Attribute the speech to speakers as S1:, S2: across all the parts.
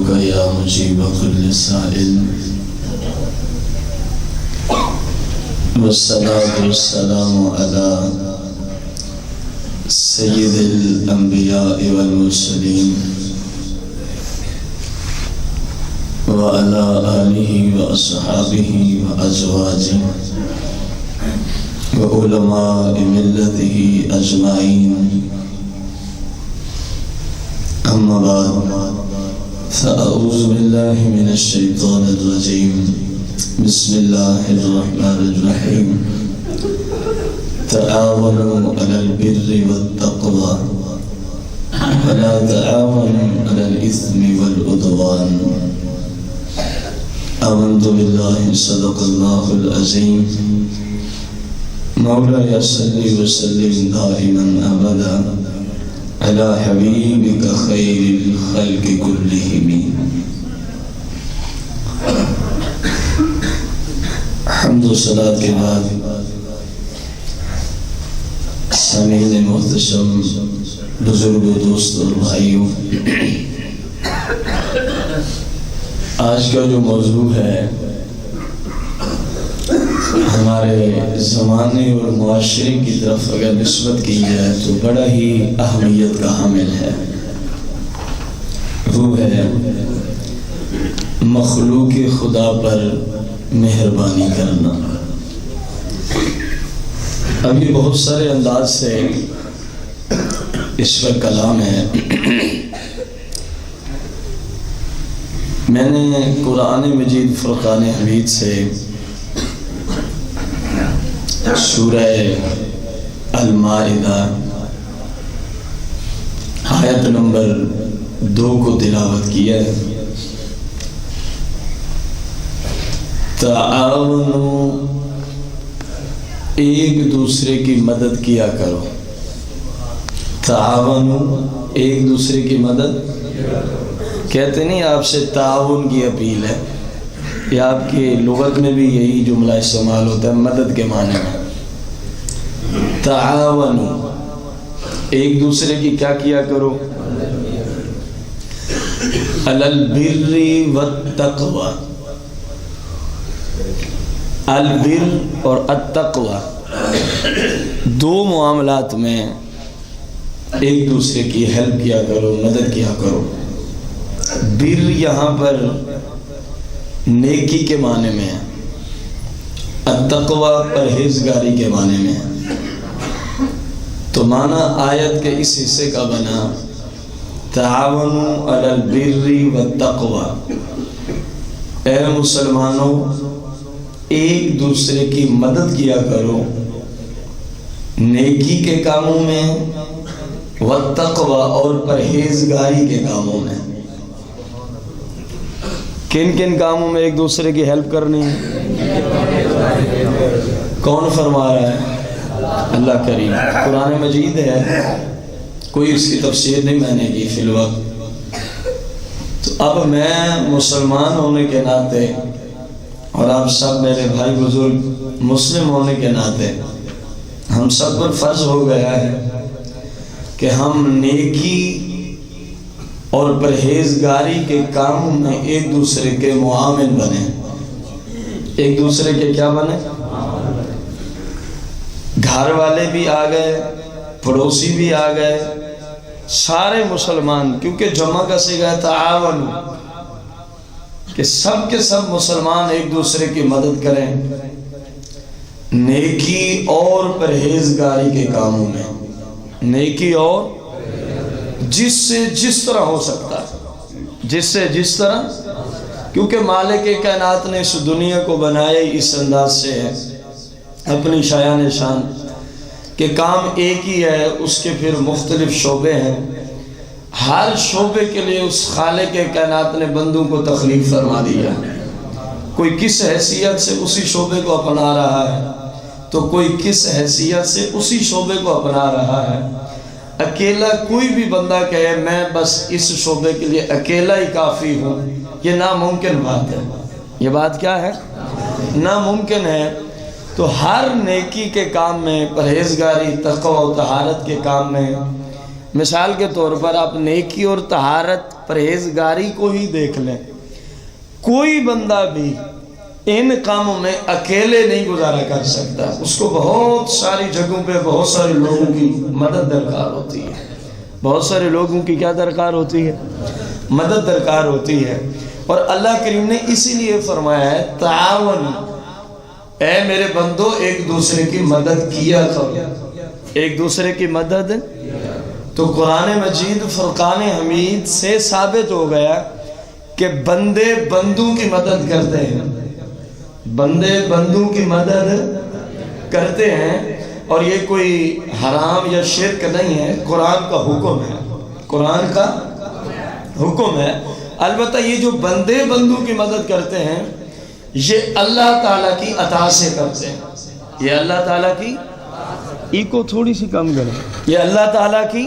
S1: دعوتك يا مجيب كل سائل والصلاة والسلام على سيد الأنبياء والمرسلين وعلى آله وأصحابه وأزواجه وعلماء ملته أجمعين. أما بعد فأعوذ بالله من الشيطان الرجيم. بسم الله الرحمن الرحيم. تعاونوا على البر والتقوى ولا تعاونوا على الإثم والعدوان. آمنت بالله صدق الله العظيم. مولاي صل وسلم دائما أبدا على حبيبك خير الخلق كلهم. حمد و صلاة کے بعد سامعین محتشم، بزرگوں، دوستوں اور بھائیوں، آج کا جو موضوع ہے ہمارے زمانے اور معاشرے کی طرف اگر نسبت کی جائے تو بڑا ہی اہمیت کا حامل ہے. وہ ہے مخلوق خدا پر مہربانی کرنا. ابھی بہت سارے انداز سے اس پر کلام ہے. میں نے قرآن مجید فرقان حمید سے سورہ المائدہ آیت نمبر 2 کو تلاوت کیا ہے. تعاونوا، ایک دوسرے کی مدد کیا کرو. تعاونوا، ایک دوسرے کی مدد. کہتے نہیں آپ سے تعاون کی اپیل ہے. یہ آپ کی لغت میں بھی یہی جملہ استعمال ہوتا ہے مدد کے معنی میں. تعاونوا، ایک دوسرے کی کیا کیا کرو؟ علی البر والتقوی. البر اور التقوی دو معاملات میں ایک دوسرے کی ہیلپ کیا کرو، مدد کیا کرو. بر یہاں پر نیکی کے معنی میں ہے، التقوی پرہیزگاری کے معنی میں ہے. تو معنی آیت کے اس حصے کا بنا تعاونوا علی البر والتقوی. اے مسلمانوں، ایک دوسرے کی مدد کیا کرو نیکی کے کاموں میں، والتقوی اور پرہیزگاری کے کاموں میں. کن کن کاموں میں ایک دوسرے کی ہیلپ کرنی ہے؟ کون فرما رہا ہے؟ اللہ کریم. قرآن مجید ہے، کوئی اس کی تفسیر نہیں میں نے کی فی الوقت. تو اب میں مسلمان ہونے کے ناطے اور آپ سب میرے بھائی بزرگ مسلم ہونے کے ناطے ہم سب پر فرض ہو گیا ہے کہ ہم نیکی اور پرہیزگاری کے کاموں میں ایک دوسرے کے معاون بنے. ایک دوسرے کے کیا بنے؟ گھر والے بھی آ گئے، پڑوسی بھی آ گئے، سارے مسلمان، کیونکہ جمع کا صیغہ ہے تعاون، کہ سب کے سب مسلمان ایک دوسرے کی مدد کریں نیکی اور پرہیزگاری کے کاموں میں. نیکی اور جس سے جس طرح ہو سکتا ہے، جس سے جس طرح، کیونکہ مالک کائنات نے اس دنیا کو بنایا ہی اس انداز سے ہے، اپنی شایان شان کہ کام ایک ہی ہے، اس کے پھر مختلف شعبے ہیں. ہر شعبے کے لیے اس خالق کائنات نے بندوں کو تخلیق فرما دیا. کوئی کس حیثیت سے اسی شعبے کو اپنا رہا ہے تو کوئی کس حیثیت سے اسی شعبے کو اپنا رہا ہے. اکیلا کوئی بھی بندہ کہے میں بس اس شعبے کے لیے اکیلا ہی کافی ہوں، یہ ناممکن بات ہے. یہ بات کیا ہے؟ ناممکن ہے. تو ہر نیکی کے کام میں، پرہیزگاری، تقوی و طہارت کے کام میں، مثال کے طور پر آپ نیکی اور طہارت پرہیزگاری کو ہی دیکھ لیں، کوئی بندہ بھی ان کاموں میں اکیلے نہیں گزارا کر سکتا، اس کو بہت ساری جگہوں پہ بہت سارے لوگوں کی مدد درکار ہوتی ہے، بہت سارے لوگوں کی کیا درکار ہوتی ہے؟ مدد درکار ہوتی ہے۔ اور اللہ کریم نے اسی لیے فرمایا ہے تعاون، اے میرے بندو ایک دوسرے کی مدد کیا کرو، ایک دوسرے کی مدد۔ تو قرآن مجید فرقان حمید سے ثابت ہو گیا کہ بندے بندوں کی مدد کرتے ہیں، بندے بندوں کی مدد کرتے ہیں، اور یہ کوئی حرام یا شرک نہیں ہے، قرآن کا حکم ہے، قرآن کا حکم ہے۔ البتہ یہ جو بندے بندوں کی مدد کرتے ہیں یہ اللہ تعالیٰ کی عطا سے کرتے ہیں، یہ اللہ تعالیٰ کی، ایکو تھوڑی سی کم کریں، یہ اللہ تعالیٰ کی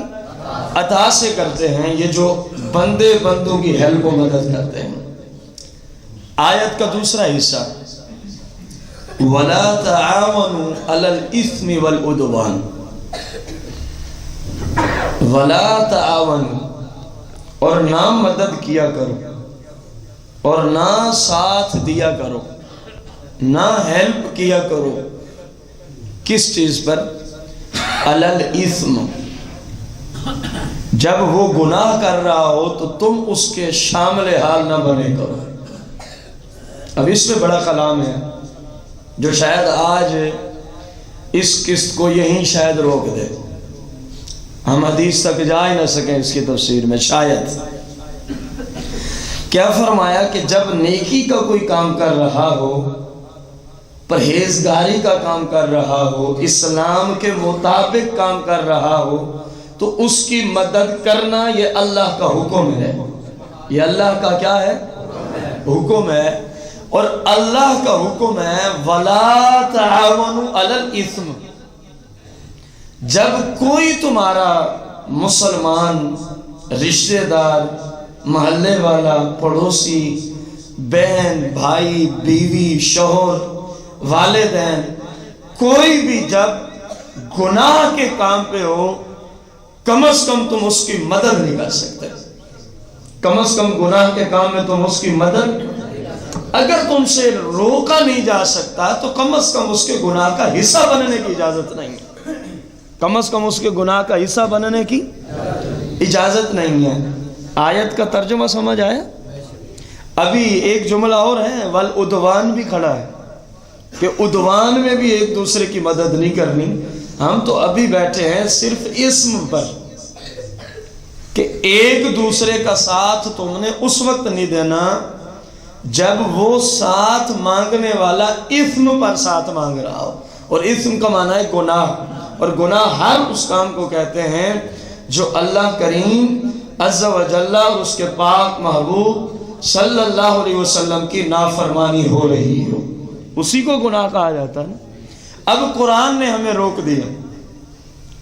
S1: عطا سے کرتے ہیں، یہ جو بندے بندوں کی ہیلپ و مدد کرتے ہیں۔ آیت کا دوسرا حصہ وَلَا تَعَاوَنُوا عَلَى الْإِثْمِ وَالْعُدْوَانِ، وَلَا تَعَاوَنُوا، اور نہ مدد کیا کرو اور نہ ساتھ دیا کرو، نہ ہیلپ کیا کرو، کس چیز پر؟ عَلَى الْإِثْمِ، جب وہ گناہ کر رہا ہو تو تم اس کے شامل حال نہ بنے کرو۔ اب اس میں بڑا کلام ہے جو شاید آج اس قسط کو یہیں شاید روک دے، ہم حدیث تک جا ہی نہ سکیں اس کی تفسیر میں شاید۔ کیا فرمایا کہ جب نیکی کا کوئی کام کر رہا ہو، پرہیزگاری کا کام کر رہا ہو، اسلام کے مطابق کام کر رہا ہو، تو اس کی مدد کرنا یہ اللہ کا حکم ہے، یہ اللہ کا کیا ہے؟ حکم ہے۔ اور اللہ کا حکم ہے وَلَا تَعَاوَنُوا عَلَى الْإِثْمِ، جب کوئی تمہارا مسلمان رشتہ دار، محلے والا، پڑوسی، بہن، بھائی، بیوی، شوہر، والدین، کوئی بھی جب گناہ کے کام پہ ہو، کم از کم تم اس کی مدد نہیں کر سکتے، کم از کم گناہ کے کام میں تم اس کی مدد، اگر تم سے روکا نہیں جا سکتا تو کم از کم اس کے گناہ کا حصہ بننے کی اجازت نہیں ہے، کم از کم اس کے گناہ کا حصہ بننے کی اجازت نہیں ہے۔ آیت کا ترجمہ سمجھ آیا؟ ابھی ایک جملہ اور ہے والعدوان بھی کھڑا ہے کہ عدوان میں بھی ایک دوسرے کی مدد نہیں کرنی۔ ہم تو ابھی بیٹھے ہیں صرف اسم پر کہ ایک دوسرے کا ساتھ تم نے اس وقت نہیں دینا جب وہ ساتھ مانگنے والا اسم پر ساتھ مانگ رہا ہو، اور اسم کا معنی ہے گناہ، اور گناہ ہر اس کام کو کہتے ہیں جو اللہ کریم عز و جل اور اس کے پاک محبوب صلی اللہ علیہ وسلم کی نافرمانی ہو رہی ہو، اسی کو گناہ کہا جاتا ہے۔ اب قرآن نے ہمیں روک دیا،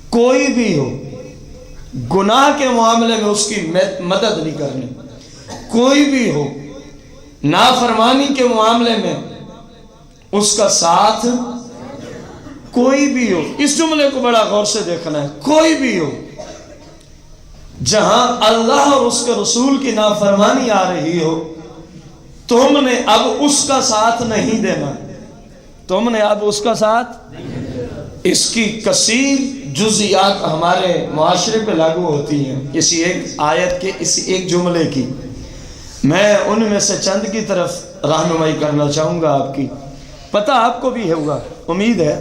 S1: کوئی بھی ہو گناہ کے معاملے میں اس کی مدد نہیں کرنی، کوئی بھی ہو نافرمانی کے معاملے میں اس کا ساتھ، کوئی بھی ہو، اس جملے کو بڑا غور سے دیکھنا ہے، کوئی بھی ہو جہاں اللہ اور اس کے رسول کی نافرمانی آ رہی ہو، تم نے اب اس کا ساتھ نہیں دینا، تم نے اب اس کا ساتھ۔ اس کی کثیر جزیات ہمارے معاشرے پہ لاگو ہوتی ہیں، کسی ایک آیت کے اسی ایک جملے کی، میں ان میں سے چند کی طرف رہنمائی کرنا چاہوں گا آپ کی، پتہ آپ کو بھی ہوگا امید ہے،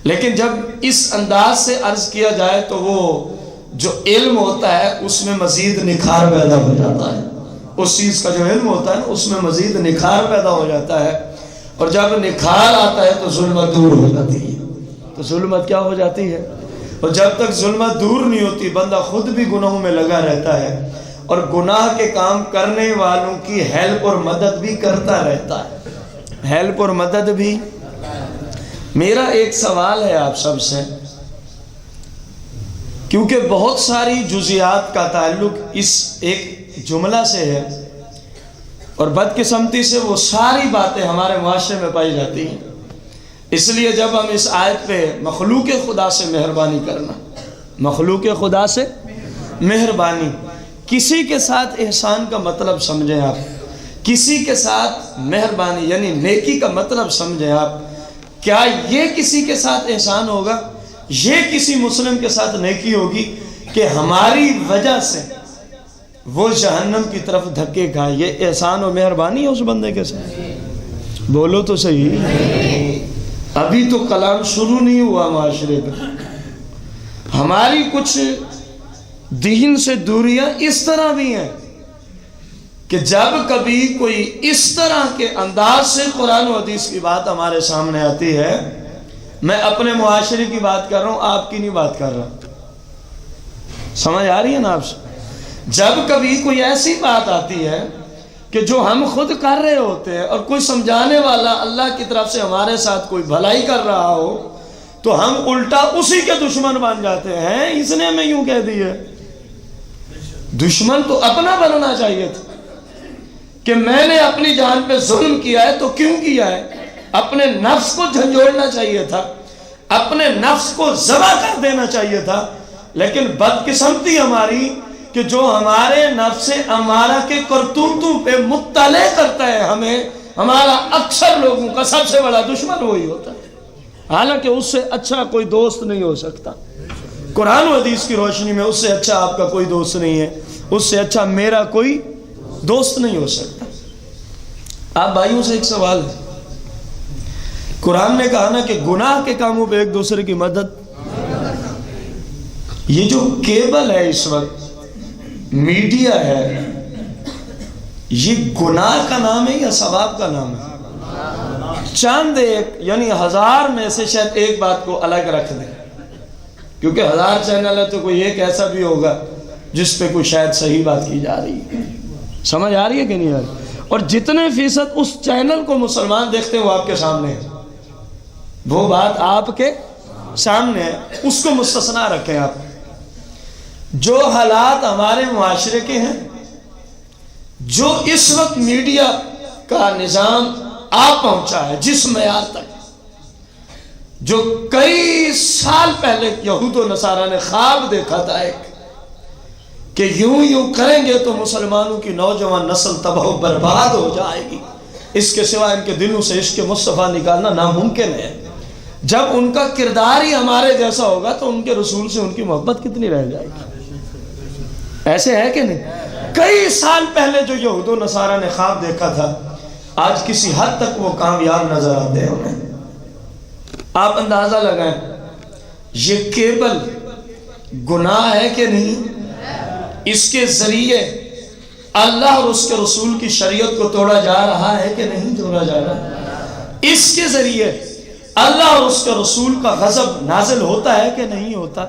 S1: لیکن جب اس انداز سے عرض کیا جائے تو وہ جو علم ہوتا ہے اس میں مزید نکھار پیدا ہو جاتا ہے، اس چیز کا جو علم ہوتا ہے اس میں مزید نکھار پیدا ہو جاتا ہے، اور جب نکھار آتا ہے تو ظلمت دور ہو جاتی ہے، تو ظلمت کیا ہو جاتی ہے، اور جب تک ظلمت دور نہیں ہوتی بندہ خود بھی گناہوں میں لگا رہتا ہے، اور گناہ کے کام کرنے والوں کی ہیلپ اور مدد بھی کرتا رہتا ہے، ہیلپ اور مدد بھی۔ میرا ایک سوال ہے آپ سب سے، کیونکہ بہت ساری جزیات کا تعلق اس ایک جملہ سے ہے، اور بدقسمتی سے وہ ساری باتیں ہمارے معاشرے میں پائی جاتی ہیں، اس لیے جب ہم اس آیت پہ مخلوق خدا سے مہربانی کرنا، مخلوق خدا سے مہربانی، کسی کے ساتھ احسان کا مطلب سمجھیں آپ، کسی کے ساتھ مہربانی یعنی نیکی کا مطلب سمجھیں آپ، کیا یہ کسی کے ساتھ احسان ہوگا؟ یہ کسی مسلم کے ساتھ نیکی ہوگی کہ ہماری وجہ سے وہ جہنم کی طرف دھکے کھائے؟ یہ احسان و مہربانی ہے اس بندے کے ساتھ؟ بولو تو صحیح، ابھی تو کلام شروع نہیں ہوا معاشرے پہ۔ ہماری کچھ دین سے دوریاں اس طرح بھی ہیں کہ جب کبھی کوئی اس طرح کے انداز سے قرآن و حدیث کی بات ہمارے سامنے آتی ہے، میں اپنے معاشرے کی بات کر رہا ہوں، آپ کی نہیں بات کر رہا، سمجھ آ رہی ہے نا آپ سے؟ جب کبھی کوئی ایسی بات آتی ہے کہ جو ہم خود کر رہے ہوتے ہیں اور کوئی سمجھانے والا اللہ کی طرف سے ہمارے ساتھ کوئی بھلائی کر رہا ہو تو ہم الٹا اسی کے دشمن بن جاتے ہیں، اس نے ہمیں یوں کہہ دی ہے۔ دشمن تو اپنا بننا چاہیے تھا کہ میں نے اپنی جان پہ ظلم کیا ہے تو کیوں کیا ہے، اپنے نفس کو جھنجھوڑنا چاہیے تھا، اپنے نفس کو ذبح کر دینا چاہیے تھا، لیکن بدقسمتی ہماری کہ جو ہمارے نفس امارہ کے کرتوتوں پہ مطلع کرتا ہے ہمیں، ہمارا اکثر لوگوں کا سب سے بڑا دشمن وہی ہوتا ہے، حالانکہ اس سے اچھا کوئی دوست نہیں ہو سکتا۔ قرآن و حدیث کی روشنی میں اس سے اچھا آپ کا کوئی دوست نہیں ہے، اس سے اچھا میرا کوئی دوست نہیں ہو سکتا۔ آپ بھائیوں سے ایک سوال ہے، قرآن نے کہا نا کہ گناہ کے کاموں پہ ایک دوسرے کی مدد، یہ جو کیبل ہے اس وقت میڈیا ہے، یہ گناہ کا نام ہے یا ثواب کا نام ہے؟ چاند ایک یعنی 1000 میں سے شاید ایک بات کو الگ رکھ دیں، کیونکہ 1000 چینل ہے تو کوئی ایک ایسا بھی ہوگا جس پہ کوئی شاید صحیح بات کی جا رہی ہے، سمجھ آ رہی ہے کہ نہیں آ رہی؟ اور جتنے فیصد اس چینل کو مسلمان دیکھتے ہیں وہ آپ کے سامنے ہے، وہ بات آپ کے سامنے ہے، اس کو مستثنا رکھیں آپ۔ جو حالات ہمارے معاشرے کے ہیں، جو اس وقت میڈیا کا نظام آ پہنچا ہے جس معیار تک، جو کئی سال پہلے یہود و نصارہ نے خواب دیکھا تھا ایک کہ یوں کریں گے تو مسلمانوں کی نوجوان نسل تباہ و برباد ہو جائے گی، اس کے سوا ان کے دلوں سے عشق مصطفیٰ نکالنا ناممکن ہے۔ جب ان کا کردار ہی ہمارے جیسا ہوگا تو ان کے رسول سے ان کی محبت کتنی رہ جائے گی؟ ایسے ہے کہ نہیں؟ کئی سال پہلے جو یہود و نصارہ نے خواب دیکھا تھا، آج کسی حد تک وہ کامیاب نظر آتے ہیں ہمیں۔ آپ اندازہ لگائیں یہ کیبل گناہ ہے کہ نہیں؟ اس کے ذریعے اللہ اور اس کے رسول کی شریعت کو توڑا جا رہا ہے کہ نہیں توڑا جا رہا؟ اس کے ذریعے اللہ اور اس کے رسول کا غضب نازل ہوتا ہے کہ نہیں ہوتا؟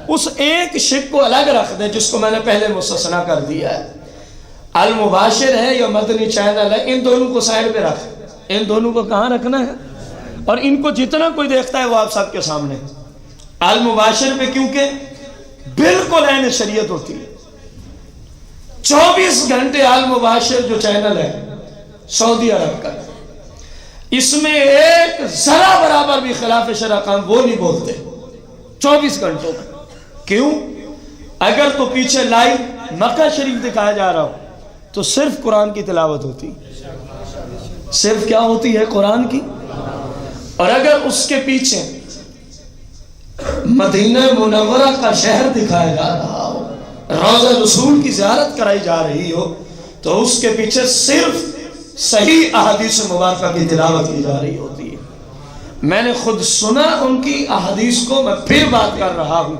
S1: اس ایک شک کو الگ رکھ دیں جس کو میں نے پہلے مستثنا کر دیا ہے، المباشر ہے یا مدنی چینل ہے، ان دونوں کو سائڈ پہ رکھ، ان دونوں کو کہاں رکھنا ہے؟ اور ان کو جتنا کوئی دیکھتا ہے وہ آپ سب کے سامنے۔ المباشر پہ کیونکہ بالکل عین شریعت ہوتی ہے، 24 گھنٹے المباشر جو چینل ہے سعودی عرب کا، اس میں ایک ذرا برابر بھی خلاف شرع کام وہ نہیں بولتے 24 گھنٹوں میں۔ کیوں؟ اگر تو پیچھے لائیو مکہ شریف دکھایا جا رہا ہو تو صرف قرآن کی تلاوت ہوتی، صرف کیا ہوتی ہے؟ قرآن کی۔ اور اگر اس کے پیچھے مدینہ منورہ کا شہر دکھایا جا رہا ہو، روضہ رسول کی زیارت کرائی جا رہی ہو، تو اس کے پیچھے صرف صحیح احادیث مبارکہ کی تلاوت کی جا رہی ہوتی ہے۔ میں نے خود سنا ان کی احادیث کو، میں پھر بات کر رہا ہوں،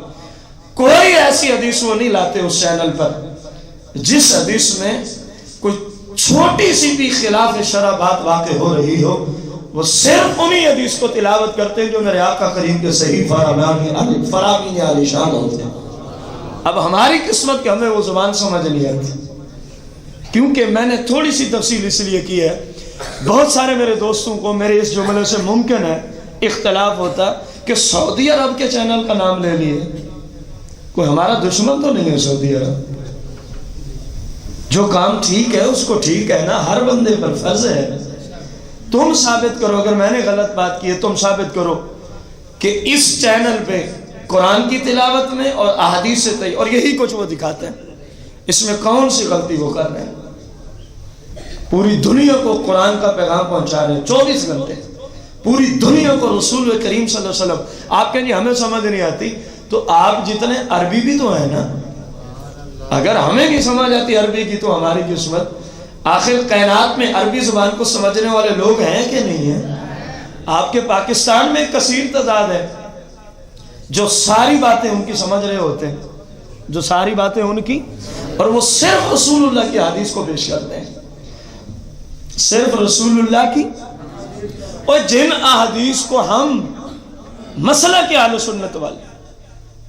S1: کوئی ایسی حدیث وہ نہیں لاتے اس چینل پر جس حدیث میں کوئی چھوٹی سی بھی خلاف شرع بات واقع ہو رہی ہو، وہ صرف انہی حدیث کو تلاوت کرتے ہیں جو میرے آقا کریم کے صحیح فرامین عالی شان ہوتے ہیں۔ اب ہماری قسمت کہ ہمیں وہ زبان سمجھ نہیں آتی، کیونکہ میں نے تھوڑی سی تفصیل اس لیے کی ہے، بہت سارے میرے دوستوں کو میرے اس جملے سے ممکن ہے اختلاف ہوتا کہ سعودی عرب کے چینل کا نام لے لیے، کوئی ہمارا دشمن تو نہیں ہے سعودی عرب، جو کام ٹھیک ہے اس کو ٹھیک ہے نا، ہر بندے پر فرض ہے۔ تم ثابت کرو، اگر میں نے غلط بات کی ہے تم ثابت کرو کہ اس چینل پہ قرآن کی تلاوت میں اور احادیث سے اور یہی کچھ وہ دکھاتے ہیں، اس میں کون سی غلطی وہ کر رہے ہیں؟ پوری دنیا کو قرآن کا پیغام پہنچا رہے ہیں 24 گھنٹے، پوری دنیا کو رسول کریم صلی اللہ علیہ وسلم. آپ کہیں جی ہمیں سمجھ نہیں آتی، تو آپ جتنے عربی بھی تو ہیں نا. اگر ہمیں نہیں سمجھ آتی عربی کی تو ہماری قسمت. آخر کائنات میں عربی زبان کو سمجھنے والے لوگ ہیں کہ نہیں ہیں؟ آپ کے پاکستان میں کثیر تعداد ہے جو ساری باتیں ان کی سمجھ رہے ہوتے ہیں، جو ساری باتیں ان کی، اور وہ صرف رسول اللہ کی حدیث کو پیش کرتے ہیں، صرف رسول اللہ کی. اور جن احادیث کو ہم مسلک کے اہل سنت والے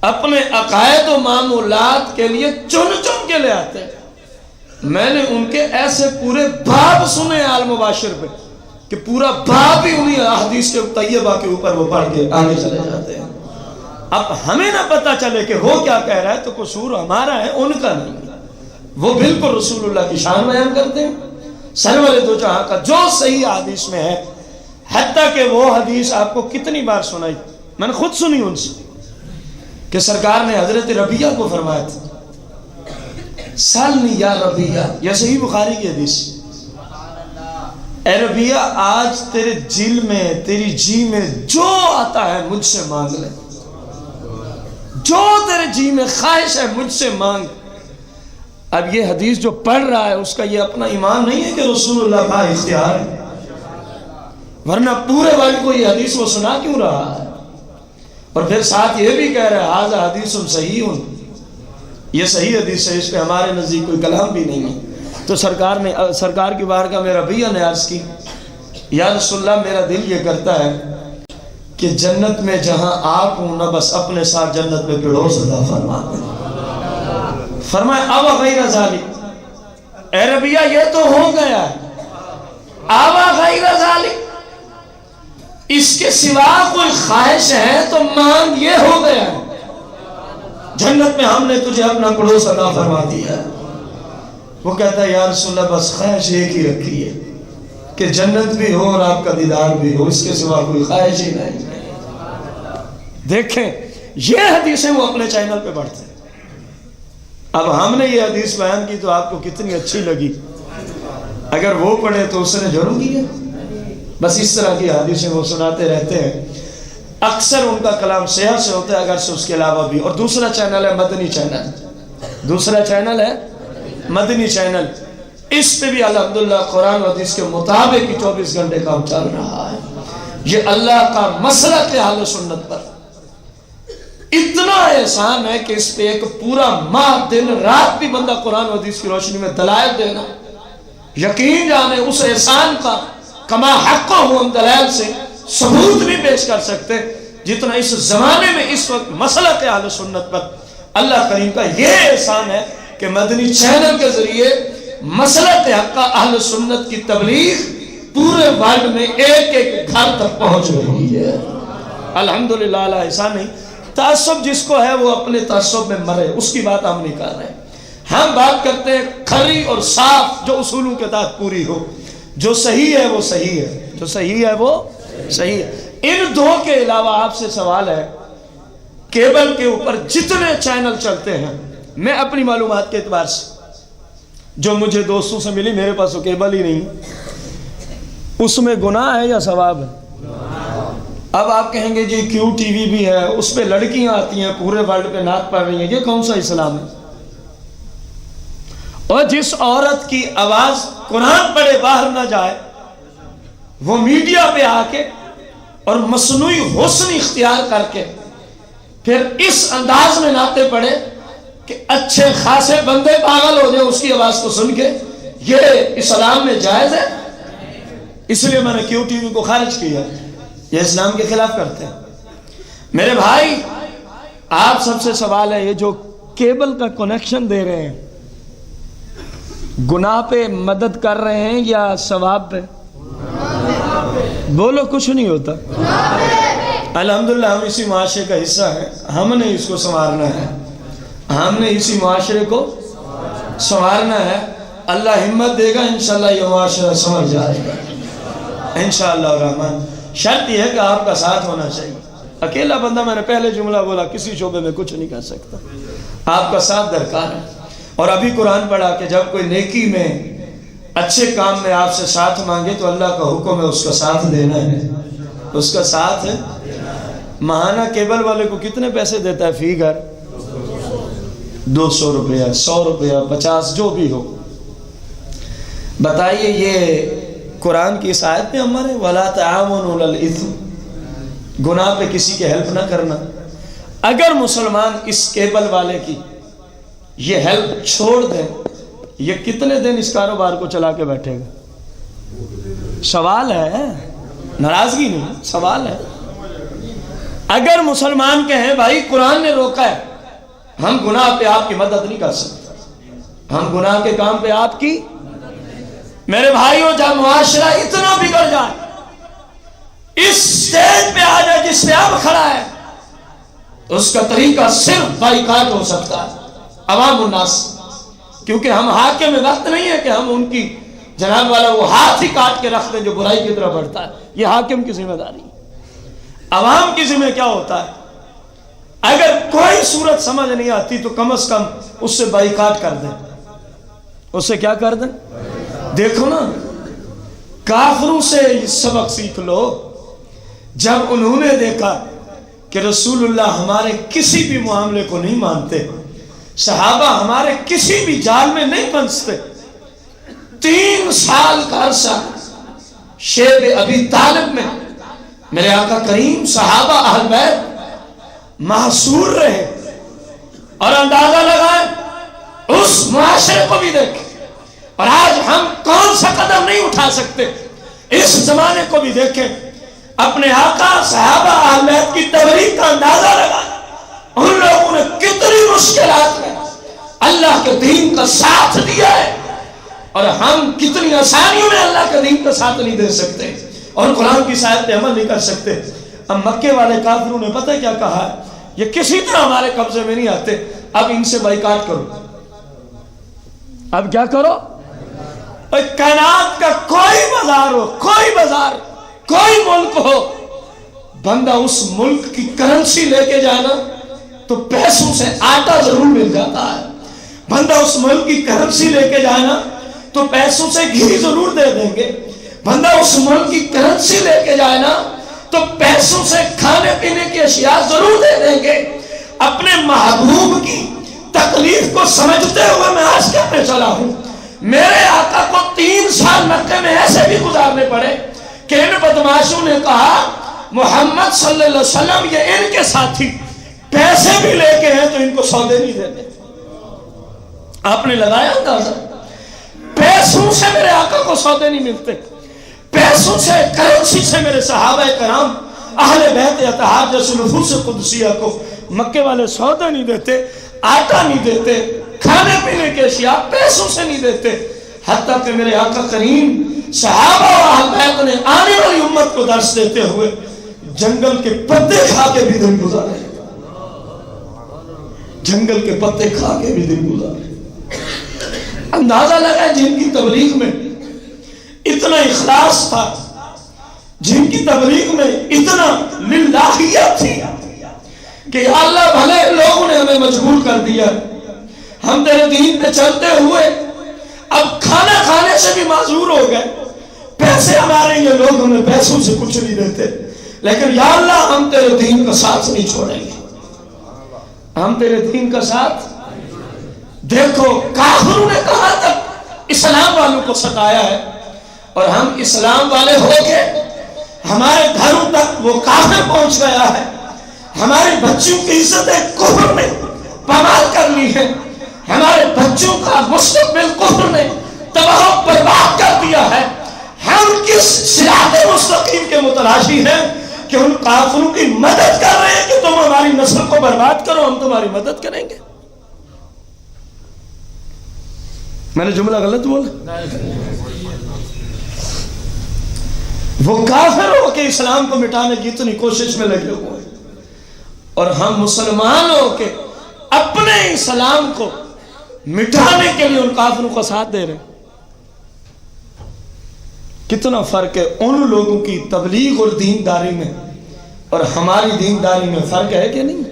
S1: اپنے عقائد و معمولات کے لیے چن چن کے لے آتے ہیں، میں نے ان کے ایسے پورے باب سنے آل مباشر پہ کہ پورا باب ہی انہی احادیث کے طیبہ کے اوپر وہ پڑھ کے آگے چلے جاتے ہیں. اب ہمیں نہ پتہ چلے کہ وہ کیا کہہ رہا ہے تو قصور ہمارا ہے، ان کا نہیں. وہ بالکل رسول اللہ کی شان بیان کرتے ہیں، سرور دو جہاں کا جو صحیح حدیث میں ہے. حتیٰ کہ وہ حدیث آپ کو کتنی بار سنائی، میں نے خود سنی ان سے، کہ سرکار نے حضرت ربیہ کو فرمایا تھا سالنی یا ربیہ، یہ صحیح بخاری کی حدیث. اے ربیہ آج تیرے دل میں، تیری جی میں جو آتا ہے مجھ سے مانگ لے، جو تیرے جی میں خواہش ہے مجھ سے مانگ. اب یہ حدیث جو پڑھ رہا ہے اس کا یہ اپنا ایمان نہیں ہے کہ رسول اللہ کا اختیار ہے، ورنہ پورے ورلڈ کو یہ حدیث وہ سنا کیوں رہا ہے؟ اور پھر ساتھ یہ بھی کہہ رہا ہے ھذا حدیث صحیح، یہ صحیح حدیث ہے، اس پہ ہمارے نزدیک کوئی کلام بھی نہیں ہے. تو سرکار کی بارگاہ میں ربیہ نے عرض کی یا رسول اللہ میرا دل یہ کرتا ہے کہ جنت میں جہاں آپ ہوں نہ بس اپنے ساتھ جنت میں فردوس عطا فرما دیں. فرمایا اب غیر ذالک، اے ربیہ یہ تو ہو گیا ہے، اب غیر ذالک، اس کے سوا کوئی خواہش ہے تو مانگ، یہ ہو گیا ہے، جنت میں ہم نے تجھے اپنا پڑوس عطا فرما دیا ہے. وہ کہتا ہے یا رسول اللہ بس خواہش ایک ہی رکھی ہے کہ جنت بھی ہو اور آپ کا دیدار بھی ہو، اس کے سوا کوئی خواہش ہی نہیں. دیکھیں یہ حدیثیں وہ اپنے چینل پہ پڑھتے ہیں. اب ہم نے یہ حدیث بیان کی تو آپ کو کتنی اچھی لگی، اگر وہ پڑھے تو اس نے جرم کیا. بس اس طرح کی حدیثیں وہ سناتے رہتے ہیں. اکثر ان کا کلام صحت سے ہوتا ہے اگر سے اس کے علاوہ بھی. اور دوسرا چینل ہے مدنی چینل، دوسرا چینل ہے مدنی چینل. اس پہ بھی الحمدللہ قرآن و حدیث کے مطابق 24 گھنٹے کام چل رہا ہے. یہ اللہ کا مسلک ہے اہل سنت پر. اتنا احسان ہے کہ اس پہ ایک پورا ماہ دن رات بھی بندہ قرآن و حدیث کی روشنی میں دلائل دینا، یقین جانے اس احسان کا کما حق ہو، ہم دلائل سے ثبوت بھی پیش کر سکتے جتنا اس زمانے میں اس وقت مسلک ہے اہل سنت پر اللہ کریم کا یہ احسان ہے کہ مدنی چینل کے ذریعے مسلک حق کا اہل سنت کی تبلیغ پورے ورلڈ میں ایک ایک گھر تک پہنچ رہی ہے. الحمدللہ اللہ احسان نہیں. تعصب جس کو ہے وہ اپنے تعصب میں مرے، اس کی بات ہم نہیں کر رہے. ہم بات کرتے ہیں کھری اور صاف جو اصولوں کے تحت پوری ہو. جو صحیح ہے وہ صحیح ہے، جو صحیح ہے وہ صحیح ہے. ان دو کے علاوہ آپ سے سوال ہے، کیبل کے اوپر جتنے چینل چلتے ہیں، میں اپنی معلومات کے اعتبار سے جو مجھے دوستوں سے ملی، میرے پاس وہ کیبل ہی نہیں، اس میں گناہ ہے یا ثواب ہے؟ اب آپ کہیں گے جی کیو ٹی وی بھی ہے، اس پہ لڑکیاں آتی ہیں پورے ورلڈ پہ نعت پڑھ رہی ہیں، یہ کون سا اسلام ہے؟ اور جس عورت کی آواز قرآن پڑھے باہر نہ جائے، وہ میڈیا پہ آ کے اور مصنوعی حسن اختیار کر کے پھر اس انداز میں نعتیں پڑھے کہ اچھے خاصے بندے پاگل ہو جائے اس کی آواز کو سن کے، یہ اسلام میں جائز ہے؟ اس لیے میں نے کیو ٹی وی کو خارج کیا. یہ اسلام کے خلاف کرتے ہیں. میرے بھائی آپ سب سے سوال ہے، یہ جو کیبل کا کنیکشن دے رہے ہیں، گناہ پہ مدد کر رہے ہیں یا ثواب پہ؟ بولو کچھ نہیں ہوتا. الحمدللہ ہم اسی معاشرے کا حصہ ہیں، ہم نے اس کو سنوارنا ہے، ہم نے اسی معاشرے کو سنوارنا ہے. اللہ ہمت دے گا، انشاءاللہ یہ معاشرہ سنور جائے گا انشاءاللہ الرحمن. شرط یہ ہے کہ آپ کا ساتھ ہونا چاہیے. اکیلا بندہ، میں نے پہلے جملہ بولا، کسی شعبے میں کچھ نہیں کر سکتا، آپ کا ساتھ درکار ہے. اور ابھی قرآن پڑھا کہ جب کوئی نیکی میں اچھے کام میں آپ سے ساتھ مانگے تو اللہ کا حکم ہے اس کا ساتھ دینا ہے، اس کا ساتھ ہے۔ ماہانہ کیبل والے کو کتنے پیسے دیتا ہے فی گھر؟ 200 روپیہ، 100 روپیہ، 50 جو بھی ہو۔ بتائیے یہ قرآن کی اس آیت میں ہمارے وَلَا تَعَاوَنُوا عَلَى الْإِثْمِ، گناہ پہ کسی کے ہیلپ نہ کرنا۔ اگر مسلمان اس کیبل والے کی یہ ہیلپ چھوڑ دیں، یہ کتنے دن اس کاروبار کو چلا کے بیٹھے گا؟ سوال ہے، ناراضگی نہیں، سوال ہے۔ اگر مسلمان کہیں بھائی قرآن نے روکا ہے، ہم گناہ پہ آپ کی مدد نہیں کر سکتے، ہم گناہ کے کام پہ آپ کی، میرے بھائیوں جب معاشرہ اتنا بگڑ جائے، اس سٹیج پہ آ جائے جس پہ اب کھڑا ہے، اس کا طریقہ صرف بائیکاٹ ہو سکتا ہے عوام الناس، کیونکہ ہم حاکم میں وقت نہیں ہے کہ ہم ان کی جناب والا وہ ہاتھ ہی کاٹ کے رکھ دیں جو برائی کی طرف بڑھتا ہے، یہ حاکم کی ذمہ داری ہے۔ عوام کی ذمہ کیا ہوتا ہے؟ اگر کوئی صورت سمجھ نہیں آتی تو کم از کم اس سے بائیکاٹ کر دیں، اس سے کیا کر دیں؟ دیکھو نا، کافروں سے سبق سیکھ لو۔ جب انہوں نے دیکھا کہ رسول اللہ ہمارے کسی بھی معاملے کو نہیں مانتے، صحابہ ہمارے کسی بھی جال میں نہیں پھنستے، 3 سال کا عرصہ شیب ابی طالب میں میرے آقا کریم، صحابہ اہل بیت محصور رہے، اور اندازہ لگائیں اس معاشرے کو بھی دیکھیں، اور آج ہم کون سا قدم نہیں اٹھا سکتے، اس زمانے کو بھی دیکھیں، اپنے آقا صحابہ اہل بیت کی تبلیغ کا اندازہ لگائیں، ان لوگوں نے کتنی مشکلات میں اللہ کے دین کا ساتھ دیا ہے، اور ہم کتنی آسانیوں میں اللہ کے دین کا ساتھ نہیں دے سکتے اور قرآن کی آیت پہ عمل نہیں کر سکتے۔ اب مکے والے کافروں نے پتہ کیا کہا ہے؟ یہ کسی طرح ہمارے قبضے میں نہیں آتے، اب ان سے بائیکاٹ کرو۔ اب کیا کرو؟ کائنات کا کوئی بازار ہو، کوئی بازار، کوئی ملک ہو، بندہ اس ملک کی کرنسی لے کے جانا تو پیسوں سے آٹا ضرور مل جاتا ہے، بندہ اس ملک کی کرنسی لے کے جانا تو پیسوں سے گھی ضرور دے دیں گے، بندہ اس ملک کی کرنسی لے کے جائے نا تو پیسوں سے کھانے پینے کی اشیاء ضرور دے دیں گے۔ اپنے محبوب کی تکلیف کو سمجھتے ہوئے میں آج کہنے چلا ہوں، میرے آقا کو 3 سال مکے میں ایسے بھی گزارنے پڑے کہ ان بدماشوں نے کہا محمد صلی اللہ علیہ وسلم یہ ان کے ساتھی پیسے بھی لے کے ہیں تو ان کو سودے نہیں دیتے۔ آپ نے لگایا اندازہ؟ پیسوں سے میرے آقا کو سودے نہیں ملتے، پیسوں سے، کرنسی سے میرے صحابہ کرام اہل بیت اطہار جیسے نفوس قدسیہ کو مکے والے سودے نہیں دیتے، آٹا نہیں دیتے، کھانے پینے کے اشیاء پیسوں سے نہیں دیتے، حتیٰ کہ میرے آقا کریم صحابہ و اہل بیت نے آنے والی امت کو درس دیتے ہوئے جنگل کے پتے کھا کے بھی دن گزارے، جنگل کے پتے کھا کے بھی دن گزارے۔ اندازہ لگا جن کی تبلیغ میں اتنا اخلاص تھا، جن کی تبلیغ میں اتنا للہیت تھی کہ یا اللہ بھلے لوگوں نے ہمیں مجبور کر دیا، ہم تیرے دین پہ چلتے ہوئے اب کھانا کھانے سے بھی معذور ہو گئے، پیسے ہمارے یہ لوگ ہمیں پیسوں سے کچھ نہیں دیتے، لیکن یا اللہ ہم تیرے دین کا ساتھ نہیں چھوڑیں گے، ہم تیرے دین کا ساتھ۔ دیکھو کافروں نے کہاں تک اسلام والوں کو ستایا ہے، اور ہم اسلام والے ہو کے ہمارے گھروں تک وہ کافر پہنچ گیا ہے، ہمارے بچوں کی عزت کفر نے پامال کر لی ہے، ہمارے بچوں کا مستقبل کفر نے تباہ و برباد کر دیا ہے۔ ہم کس صراط مستقیم کے متلاشی ہیں کہ ان کافروں کی مدد کر رہے ہیں کہ تم ہماری نسل کو برباد کرو، ہم تمہاری مدد کریں گے۔ میں نے جملہ غلط بولا؟ وہ کافر ہو کے اسلام کو مٹانے کی اتنی کوشش میں لگے ہوئے، اور ہم مسلمان ہو کے اپنے اسلام کو مٹانے کے لیے ان کافروں کا ساتھ دے رہے ہیں۔ کتنا فرق ہے ان لوگوں کی تبلیغ اور دینداری میں اور ہماری دینداری میں، فرق ہے کہ نہیں؟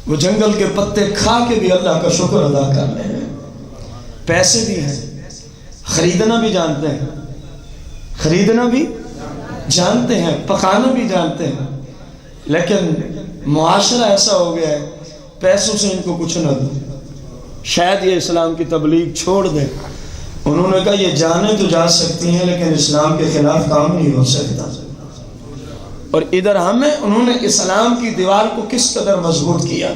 S1: وہ جنگل کے پتے کھا کے بھی اللہ کا شکر ادا کر رہے ہیں، پیسے بھی ہیں، خریدنا بھی جانتے ہیں، خریدنا بھی جانتے ہیں، پکانا بھی جانتے ہیں، لیکن معاشرہ ایسا ہو گیا ہے پیسوں سے ان کو کچھ نہ دو، شاید یہ اسلام کی تبلیغ چھوڑ دیں۔ انہوں نے کہا یہ جانیں تو جا سکتی ہیں لیکن اسلام کے خلاف کام نہیں ہو سکتا۔ اور ادھر ہمیں انہوں نے اسلام کی دیوار کو کس قدر مضبوط کیا،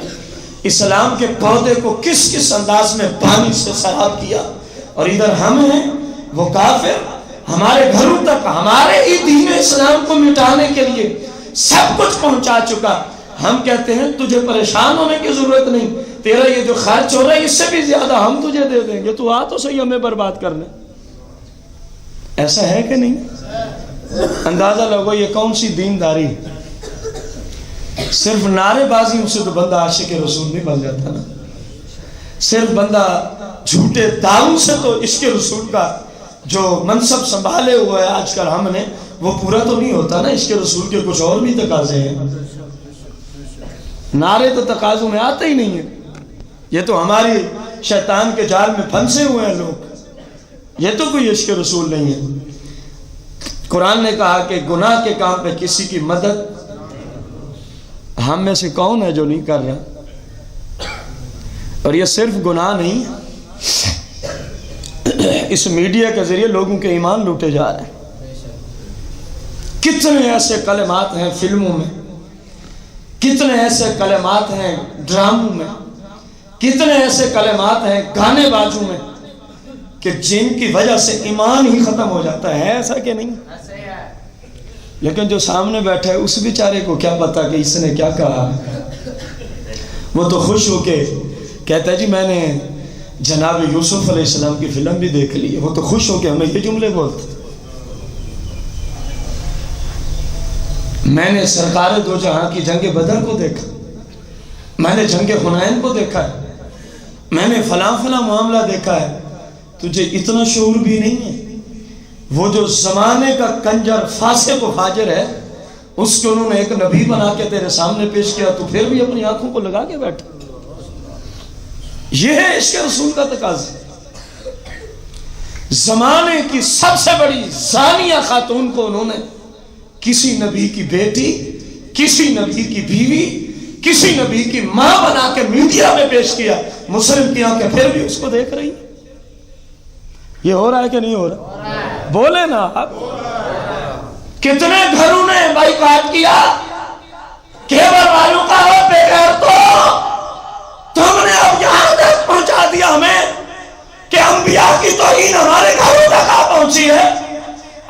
S1: اسلام کے پودے کو کس کس انداز میں پانی سے سیراب کیا، اور ادھر ہم ہیں وہ کافر ہمارے گھروں تک ہمارے ہی دین اسلام کو مٹانے کے لیے سب کچھ پہنچا چکا۔ ہم کہتے ہیں تجھے پریشان ہونے کی ضرورت نہیں، تیرا یہ جو خرچ ہو رہا ہے اس سے بھی زیادہ ہم تجھے دے دیں گے، تو آ تو صحیح ہمیں برباد کرنے۔ ایسا ہے کہ نہیں؟ اندازہ لگو یہ کون سی دینداری ہے؟ صرف نعرے بازیوں سے تو بندہ عاشق رسول نہیں بن جاتا نا، صرف بندہ جھوٹے دعووں سے تو عشق رسول کا جو منصب سنبھالے ہوا ہے آج کل ہم نے وہ پورا تو نہیں ہوتا نا۔ عشق رسول کے کچھ اور بھی تقاضے ہیں، نعرے تو تقاضوں میں آتے ہی نہیں ہیں، یہ تو ہماری شیطان کے جال میں پھنسے ہوئے ہیں لوگ، یہ تو کوئی عشق رسول نہیں ہے۔ قرآن نے کہا کہ گناہ کے کام پہ کسی کی مدد ہم میں سے کون ہے جو نہیں کر رہا؟ اور یہ صرف گناہ نہیں، اس میڈیا کے ذریعے لوگوں کے ایمان لوٹے جا رہے ہیں۔ کتنے ایسے کلمات ہیں فلموں میں، کتنے ایسے کلمات ہیں ڈراموں میں، کتنے ایسے کلمات ہیں گانے بازوں میں کہ جن کی وجہ سے ایمان ہی ختم ہو جاتا ہے، ایسا کہ نہیں؟ لیکن جو سامنے بیٹھا ہے اس بیچارے کو کیا پتا کہ اس نے کیا کہا، وہ تو خوش ہو کے کہتا ہے جی میں نے جناب یوسف علیہ السلام کی فلم بھی دیکھ لی، وہ تو خوش ہو کے ہمیں یہ جملے بولتے، میں نے سرکار دو جہاں کی جنگ بدر کو دیکھا، میں نے جنگ حنین کو دیکھا ہے، میں نے فلاں فلاں معاملہ دیکھا ہے، تجھے اتنا شعور بھی نہیں ہے؟ وہ جو زمانے کا کنجر فاسق و فاجر ہے اس کو انہوں نے ایک نبی بنا کے تیرے سامنے پیش کیا، تو پھر بھی اپنی آنکھوں کو لگا کے بیٹھا۔ یہ ہے عشق رسول کا تقاضا۔ زمانے کی سب سے بڑی زانیہ خاتون کو انہوں نے کسی نبی کی بیٹی، کسی نبی کی بیوی، کسی نبی کی ماں بنا کے میڈیا میں پیش کیا، مسلم کی آنکھیں پھر بھی اس کو دیکھ رہی۔ یہ ہو رہا ہے کہ نہیں ہو رہا؟ بولے نا آپ۔ کتنے گھروں نے بائیکاٹ کیا، کیبل والوں کا ہو بغیر تو تم نے اب یہاں تک پہنچا دیا ہمیں کہ انبیاء کی توہین ہمارے گھروں تک آ پہنچی ہے،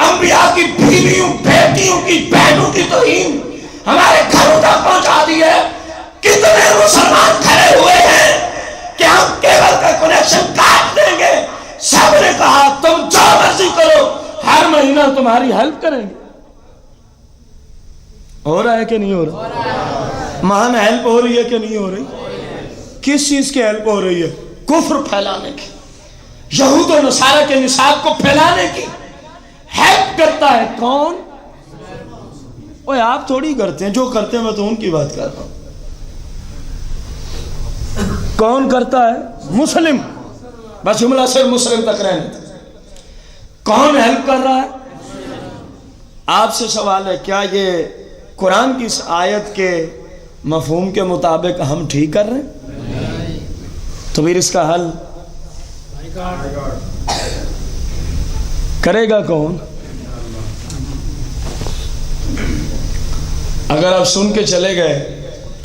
S1: انبیاء کی بیویوں بیٹیوں کی بہنوں کی توہین ہمارے گھروں تک پہنچا دی ہے۔ کتنے مسلمان کھڑے ہوئے ہیں کہ ہم کیبل کا کنیکشن کاٹ دیں گے، سب نے کہا تم جو مرضی کرو، ہر مہینہ تمہاری ہیلپ کریں گے۔ ہو رہا ہے کہ نہیں ہو رہا؟ مہان ہیلپ ہو رہی ہے کہ نہیں ہو رہی؟ کس چیز کی ہیلپ ہو رہی ہے؟ کفر پھیلانے کی، یہود و نصارہ کے نصاب کو پھیلانے کی ہیلپ کرتا ہے کون؟ اوہ آپ تھوڑی کرتے ہیں، جو کرتے ہیں میں تو ان کی بات کر رہا ہوں۔ کون کرتا ہے؟ مسلم، بس جملہ صرف مسلم تک رہنے تھا۔ کون ہیلپ کر رہا ہے؟ آپ سے سوال ہے، کیا یہ قرآن کی اس آیت کے مفہوم کے مطابق ہم ٹھیک کر رہے ہیں؟ تو پھر اس کا حل کرے گا کون؟ اگر آپ سن کے چلے گئے،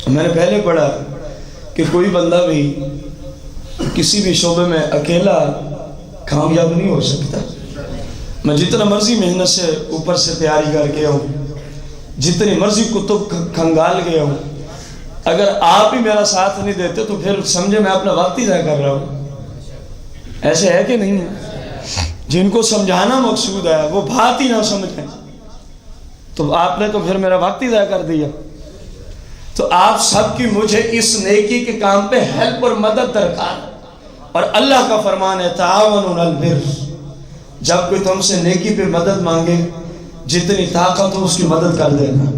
S1: میں نے پہلے پڑھا کہ کوئی بندہ بھی کسی بھی شعبے میں اکیلا کامیاب نہیں ہو سکتا۔ میں جتنا مرضی محنت سے اوپر سے تیاری کر کے ہوں، جتنی مرضی کتب کھنگال گیا ہوں، اگر آپ ہی میرا ساتھ نہیں دیتے تو پھر سمجھے میں اپنا وقت ہی ضائع کر رہا ہوں۔ ایسے ہے کہ نہیں ہے؟ جن کو سمجھانا مقصود ہے وہ بات ہی نہ سمجھیں تو آپ نے تو پھر میرا وقت ہی ضائع کر دیا۔ تو آپ سب کی مجھے اس نیکی کے کام پہ ہیلپ اور مدد درکار، اور اللہ کا فرمان ہے تعاونوا علی البر، جب کوئی تم سے نیکی پہ مدد مانگے جتنی طاقت ہو اس کی مدد کر دینا،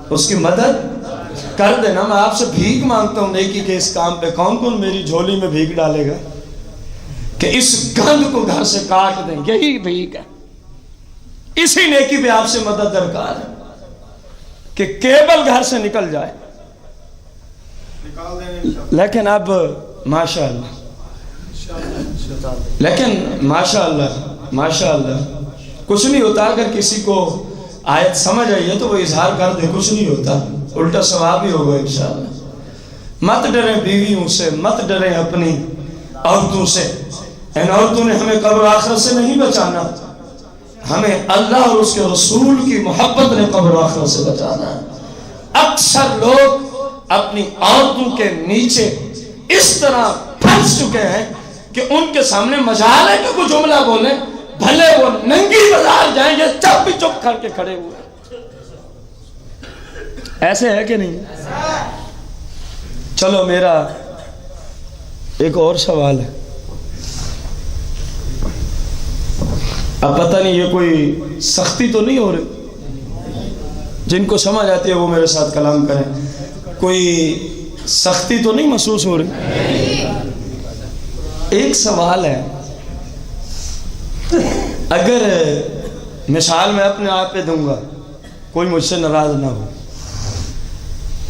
S1: اس کی مدد کر دینا. میں آپ سے بھیک مانگتا ہوں نیکی کے اس کام پہ. کون کون میری جھولی میں بھیک ڈالے گا کہ اس گند کو گھر سے کاٹ دیں؟ یہی بھیک ہے. اسی نیکی پہ آپ سے مدد درکار ہے کہ کیبل گھر سے نکل جائے. لیکن اب ماشاءاللہ ماشاءاللہ کچھ نہیں ہوتا. اگر کسی کو آیت سمجھ آئی ہے تو وہ اظہار کر دے, کچھ نہیں ہوتا, الٹا ثواب ہی ہوگا انشاءاللہ. مت ڈریں بیویوں سے, مت ڈریں اپنی عورتوں سے. ان عورتوں نے ہمیں قبر آخرت سے نہیں بچانا, ہمیں اللہ اور اس کے رسول کی محبت نے قبر آخرت سے بچانا ہے. اکثر لوگ اپنی عورتوں کے نیچے اس طرح پھنس چکے ہیں کہ ان کے سامنے مجال ہے کہ کوئی جملہ بولیں, بھلے وہ ننگی بازار جائیں گے چپ بھی چپ کر کے کھڑے ہوئے. ایسے ہے کہ نہیں؟ چلو میرا ایک اور سوال ہے. اب پتہ نہیں یہ کوئی سختی تو نہیں ہو رہی؟ جن کو سمجھ آتی ہے وہ میرے ساتھ کلام کریں. کوئی سختی تو نہیں محسوس ہو رہی؟ ایک سوال ہے. اگر مثال میں اپنے آپ پہ دوں گا, کوئی مجھ سے ناراض نہ ہو.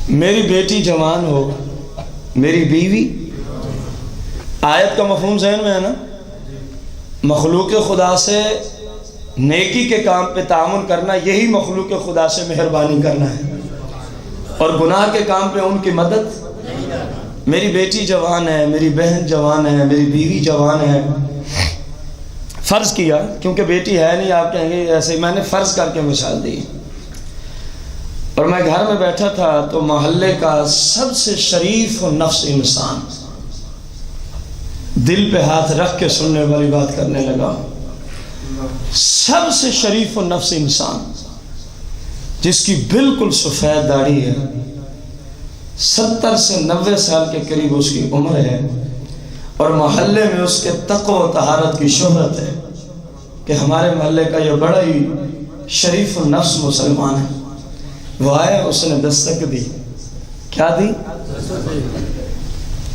S1: میری بیٹی جوان ہو, میری بیوی, آیت کا مفہوم ذہن میں ہے نا, مخلوق خدا سے نیکی کے کام پہ تعاون کرنا یہی مخلوق خدا سے مہربانی کرنا ہے, اور گناہ کے کام پہ ان کی مدد. میری بیٹی جوان ہے, میری بہن جوان ہے, میری بیوی جوان ہے. فرض کیا, کیونکہ بیٹی ہے نہیں, آپ کہیں گے ایسے میں نے فرض کر کے مثال دی. اور میں گھر میں بیٹھا تھا تو محلے کا سب سے شریف و نفس انسان, دل پہ ہاتھ رکھ کے سننے والی بات کرنے لگا, سب سے شریف و نفس انسان جس کی بالکل سفید داڑھی ہے, 70 سے 90 سال کے قریب اس کی عمر ہے, اور محلے میں اس کے تقوی و طہارت کی شہرت ہے کہ ہمارے محلے کا یہ بڑا ہی شریف و نفس مسلمان ہے. وہ آیا, اس نے دستک دی. کیا دی؟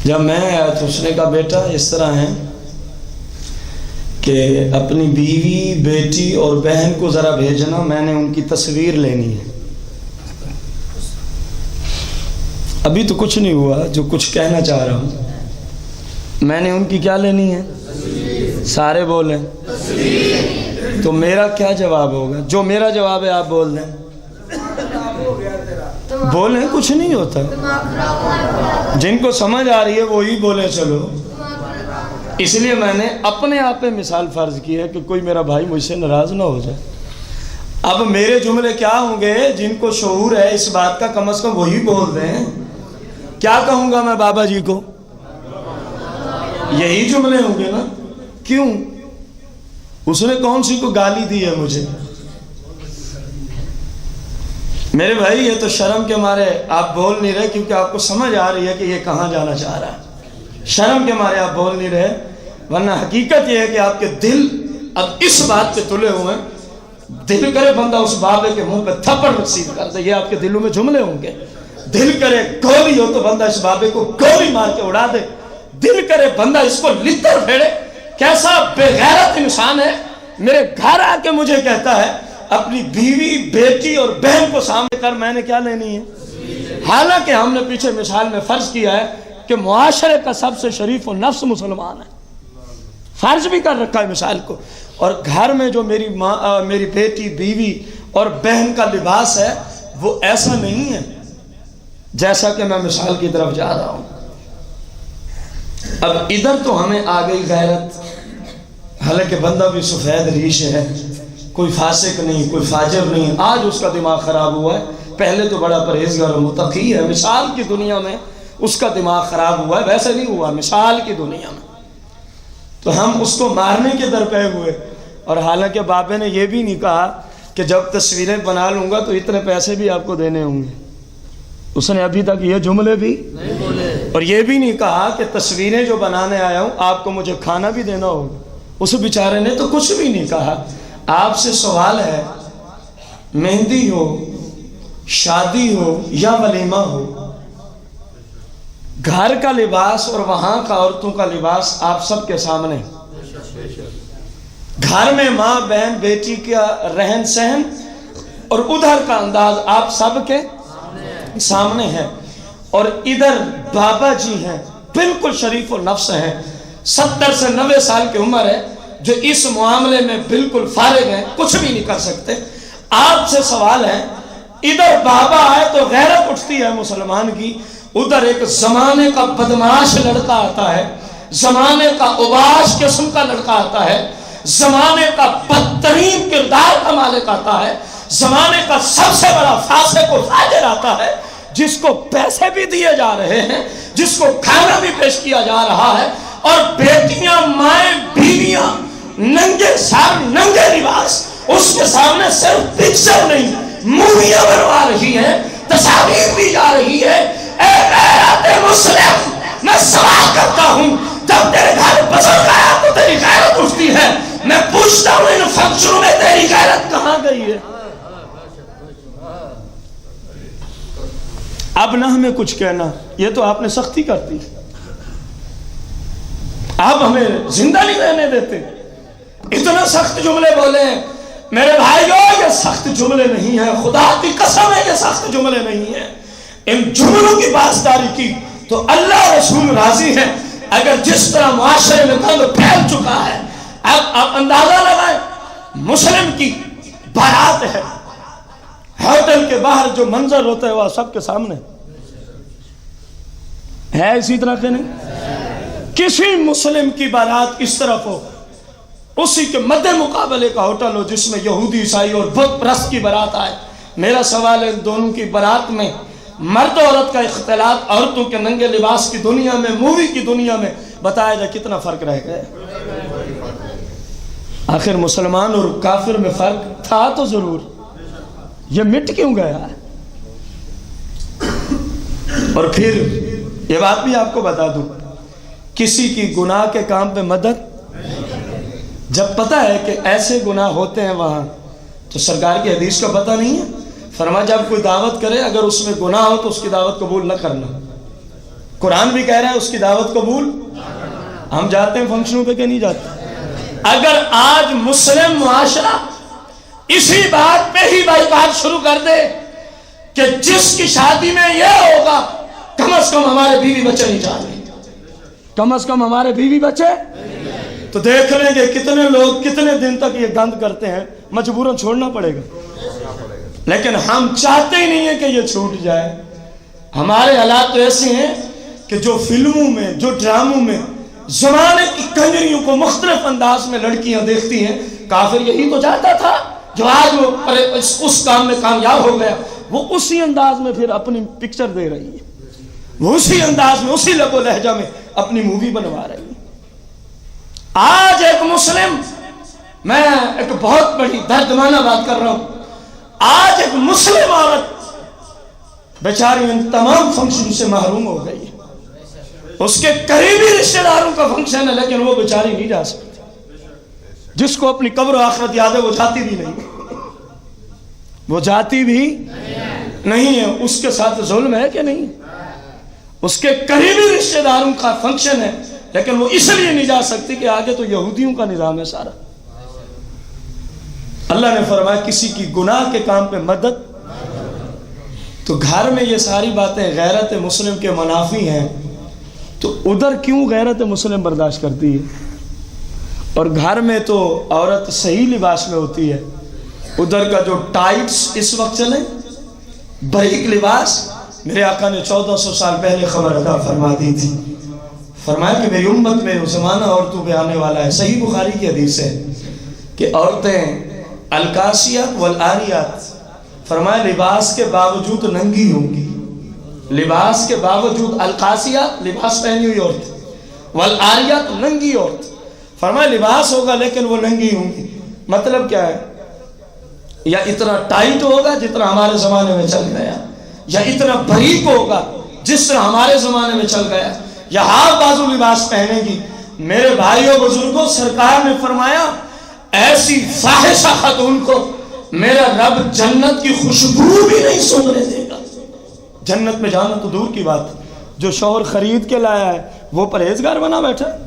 S1: جب میں آیا تو اس نے کہا بیٹا اس طرح ہے کہ اپنی بیوی, بیٹی اور بہن کو ذرا بھیجنا, میں نے ان کی تصویر لینی ہے. ابھی تو کچھ نہیں ہوا جو کچھ کہنا چاہ رہا ہوں. میں نے ان کی کیا لینی ہے؟ سارے بولیں. تو میرا کیا جواب ہوگا؟ جو میرا جواب ہے آپ بول دیں. بولیں, کچھ نہیں ہوتا. جن کو سمجھ آ رہی ہے وہی بولیں. چلو, اس لیے میں نے اپنے آپ پہ مثال فرض کی ہے کہ کوئی میرا بھائی مجھ سے ناراض نہ ہو جائے. اب میرے جملے کیا ہوں گے؟ جن کو شعور ہے اس بات کا کم از کم وہی بول دیں. کیا کہوں گا میں بابا جی کو؟ یہی جملے ہوں گے نا. کیوں؟ اس نے کون سی کو گالی دی ہے مجھے؟ میرے بھائی یہ تو شرم کے مارے آپ بول نہیں رہے, کیونکہ آپ کو سمجھ آ رہی ہے کہ یہ کہاں جانا چاہ رہا ہے. شرم کے مارے آپ بول نہیں رہے, ورنہ حقیقت یہ ہے کہ آپ کے دل اب اس بات پہ تلے ہوئے ہیں. دل کرے بندہ اس بابے کے منہ پہ تھپڑ رسید کر دے, یہ آپ کے دلوں میں جملے ہوں گے. دل کرے گولی ہو تو بندہ اس بابے کو گولی مار کے اڑا دے. دل کرے بندہ اس کو لتر پھیڑے. کیسا بے غیرت انسان ہے, میرے گھر آ کے مجھے کہتا ہے اپنی بیوی, بیٹی اور بہن کو سامنے کر میں نے کیا لینی ہے. حالانکہ ہم نے پیچھے مثال میں فرض کیا ہے کہ معاشرے کا سب سے شریف و نفس مسلمان ہے. فرض بھی کر رکھا ہے مثال کو. اور گھر میں جو میری ماں, میری بیٹی, بیوی اور بہن کا لباس ہے وہ ایسا نہیں ہے جیسا کہ میں مثال کی طرف جا رہا ہوں. اب ادھر تو ہمیں آ گئی غیرت, حالانکہ بندہ بھی سفید ریش ہے, کوئی فاسق نہیں, کوئی فاجر نہیں. آج اس کا دماغ خراب ہوا ہے, پہلے تو بڑا پرہیزگار و متقی ہے. مثال کی دنیا میں اس کا دماغ خراب ہوا ہے, ویسے نہیں ہوا, مثال کی دنیا میں. تو ہم اس کو مارنے کے درپے ہوئے. اور حالانکہ بابے نے یہ بھی نہیں کہا کہ جب تصویریں بنا لوں گا تو اتنے پیسے بھی آپ کو دینے ہوں گے. اس نے ابھی تک یہ جملے بھی نہیں بولے, اور یہ بھی نہیں کہا کہ تصویریں جو بنانے آیا ہوں آپ کو مجھے کھانا بھی دینا ہوگا. اس بیچارے نے تو کچھ بھی نہیں کہا. آپ سے سوال ہے, مہندی ہو, شادی ہو یا ولیمہ ہو، گھر کا لباس اور وہاں کا عورتوں کا لباس آپ سب کے سامنے، گھر میں ماں بہن بیٹی کا رہن سہن اور ادھر کا انداز آپ سب کے سامنے ہے، اور ادھر بابا جی ہیں بالکل شریف و نفس ہیں، 70 سے 90 سال کی عمر ہے، جو اس معاملے میں بالکل فارغ ہیں، کچھ بھی نہیں کر سکتے۔ آپ سے سوال ہے، ادھر بابا آئے تو غیرت اٹھتی ہے مسلمان کی، ادھر ایک زمانے کا بدمعاش لڑکا آتا ہے، زمانے کا اوباش قسم کا لڑکا آتا ہے، زمانے کا بدترین کردار کا مالک آتا ہے، زمانے کا سب سے بڑا فاسق و فاجر آتا ہے، جس کو پیسے بھی دیے جا رہے ہیں، جس کو کھانا بھی پیش کیا جا رہا ہے، اور بیٹیاں مائیں بیویاں ننگے سر ننگے لباس اس کے سامنے صرف پکچر نہیں موویاں بنوا رہی ہیں، تصاویر دی جا رہی ہے۔ اے غیرت مسلم، میں سوال کرتا ہوں، جب تیرے گھر بزرگ آیا تو تیری غیرت اٹھتی ہے، میں پوچھتا ہوں ان فنکشنوں میں تیری غیرت کہاں گئی ہے؟ اب نہ ہمیں کچھ کہنا، یہ تو آپ نے سختی کر دی، آپ ہمیں زندہ نہیں رہنے دیتے، اتنا سخت جملے بولے ہیں۔ میرے بھائیو، یہ سخت جملے نہیں ہیں، خدا کی قسم ہے یہ سخت جملے نہیں ہیں۔ ان جملوں کی پاسداری کی تو اللہ رسول راضی ہے۔ اگر جس طرح معاشرے میں گند پھیل چکا ہے، اب آپ اندازہ لگائیں، مسلم کی بارات ہے، ہوٹل کے باہر جو منظر ہوتا ہے وہ سب کے سامنے ہے، اسی طرح کے نہیں؟ کسی مسلم کی بارات اس طرف ہو، اسی کے مد مقابلے کا ہوٹل ہو جس میں یہودی عیسائی اور بت پرست کی بارات آئے۔ میرا سوال ہے، ان دونوں کی بارات میں مرد و عورت کا اختلاط عورتوں کے ننگے لباس کی دنیا میں، مووی کی دنیا میں بتایا جائے کتنا فرق رہ گیا؟ آخر مسلمان اور کافر میں فرق تھا تو ضرور، یہ مٹ کیوں گیا ہے؟ اور پھر یہ بات بھی آپ کو بتا دوں، کسی کی گناہ کے کام پہ مدد، جب پتہ ہے کہ ایسے گناہ ہوتے ہیں وہاں، تو سرکار کی حدیث کا پتہ نہیں ہے؟ فرمایا جب کوئی دعوت کرے اگر اس میں گناہ ہو تو اس کی دعوت قبول نہ کرنا۔ قرآن بھی کہہ رہا ہے اس کی دعوت قبول۔ ہم جاتے ہیں فنکشنوں پہ کہ نہیں جاتے؟ اگر آج مسلم معاشرہ اسی بات پہ ہی بائیکاٹ شروع کر دے کہ جس کی شادی میں یہ ہوگا، کم از کم ہمارے بیوی بچے نہیں چاہتے، کم از کم ہمارے بیوی بچے، تو دیکھ لیں گے کتنے لوگ کتنے دن تک یہ گند کرتے ہیں، مجبوراً چھوڑنا پڑے گا۔ لیکن ہم چاہتے ہی نہیں ہیں کہ یہ چھوٹ جائے۔ ہمارے حالات تو ایسے ہیں کہ جو فلموں میں، جو ڈراموں میں زمانے کی کنجریوں کو مختلف انداز میں لڑکیاں دیکھتی ہیں، کافر یہی تو چاہتا تھا، جو آج وہ اس کام میں کامیاب ہو گیا، وہ اسی انداز میں پھر اپنی پکچر دے رہی ہے، وہ اسی انداز میں، اسی لب و لہجہ میں اپنی مووی بنوا رہی ہے۔ آج ایک مسلم، میں ایک بہت بڑی دردمانہ بات کر رہا ہوں، آج ایک مسلم عورت بیچاری ان تمام فنکشن سے محروم ہو گئی ہے۔ اس کے قریبی رشتہ داروں کا فنکشن ہے لیکن وہ بیچاری نہیں جا سکتی، جس کو اپنی قبر و آخرت یاد ہے وہ جاتی بھی نہیں، وہ جاتی بھی نہیں ہے۔ اس کے ساتھ ظلم ہے کہ نہیں؟ اس کے قریبی رشتہ داروں کا فنکشن ہے لیکن وہ اس لیے نہیں جا سکتی کہ آگے تو یہودیوں کا نظام ہے سارا۔ اللہ نے فرمایا کسی کی گناہ کے کام پہ مدد، تو گھر میں یہ ساری باتیں غیرت مسلم کے منافی ہیں، تو ادھر کیوں غیرت مسلم برداشت کرتی ہے؟ اور گھر میں تو عورت صحیح لباس میں ہوتی ہے، ادھر کا جو ٹائٹس اس وقت چلے، باریک لباس، میرے آقا نے 1400 سال پہلے خبر عطا فرما دی تھی، فرمایا کہ میری امت میں زمانہ عورتوں پہ آنے والا ہے، صحیح بخاری کی حدیث ہے کہ عورتیں الکاسیات والآریات، فرمایا لباس کے باوجود ننگی ہوں گی، لباس کے باوجود، الکاسیات لباس پہنی ہوئی عورت، والآریات ننگی عورت، فرمایا لباس ہوگا لیکن وہ ننگی ہوں گی۔ مطلب کیا ہے؟ یا اتنا ٹائٹ ہوگا جتنا ہمارے زمانے میں چل گیا، یا اتنا باریک ہوگا جس طرح ہمارے زمانے میں چل گیا، یا ہاتھ بازو لباس پہنے گی۔ میرے بھائیوں بزرگوں، سرکار نے فرمایا ایسی فاحشہ خاتون کو میرا رب جنت کی خوشبو بھی نہیں سونگنے دے گا۔ جنت میں جانا تو دور کی بات، جو شوہر خرید کے لایا ہے وہ پرہیزگار بنا بیٹھا ہے،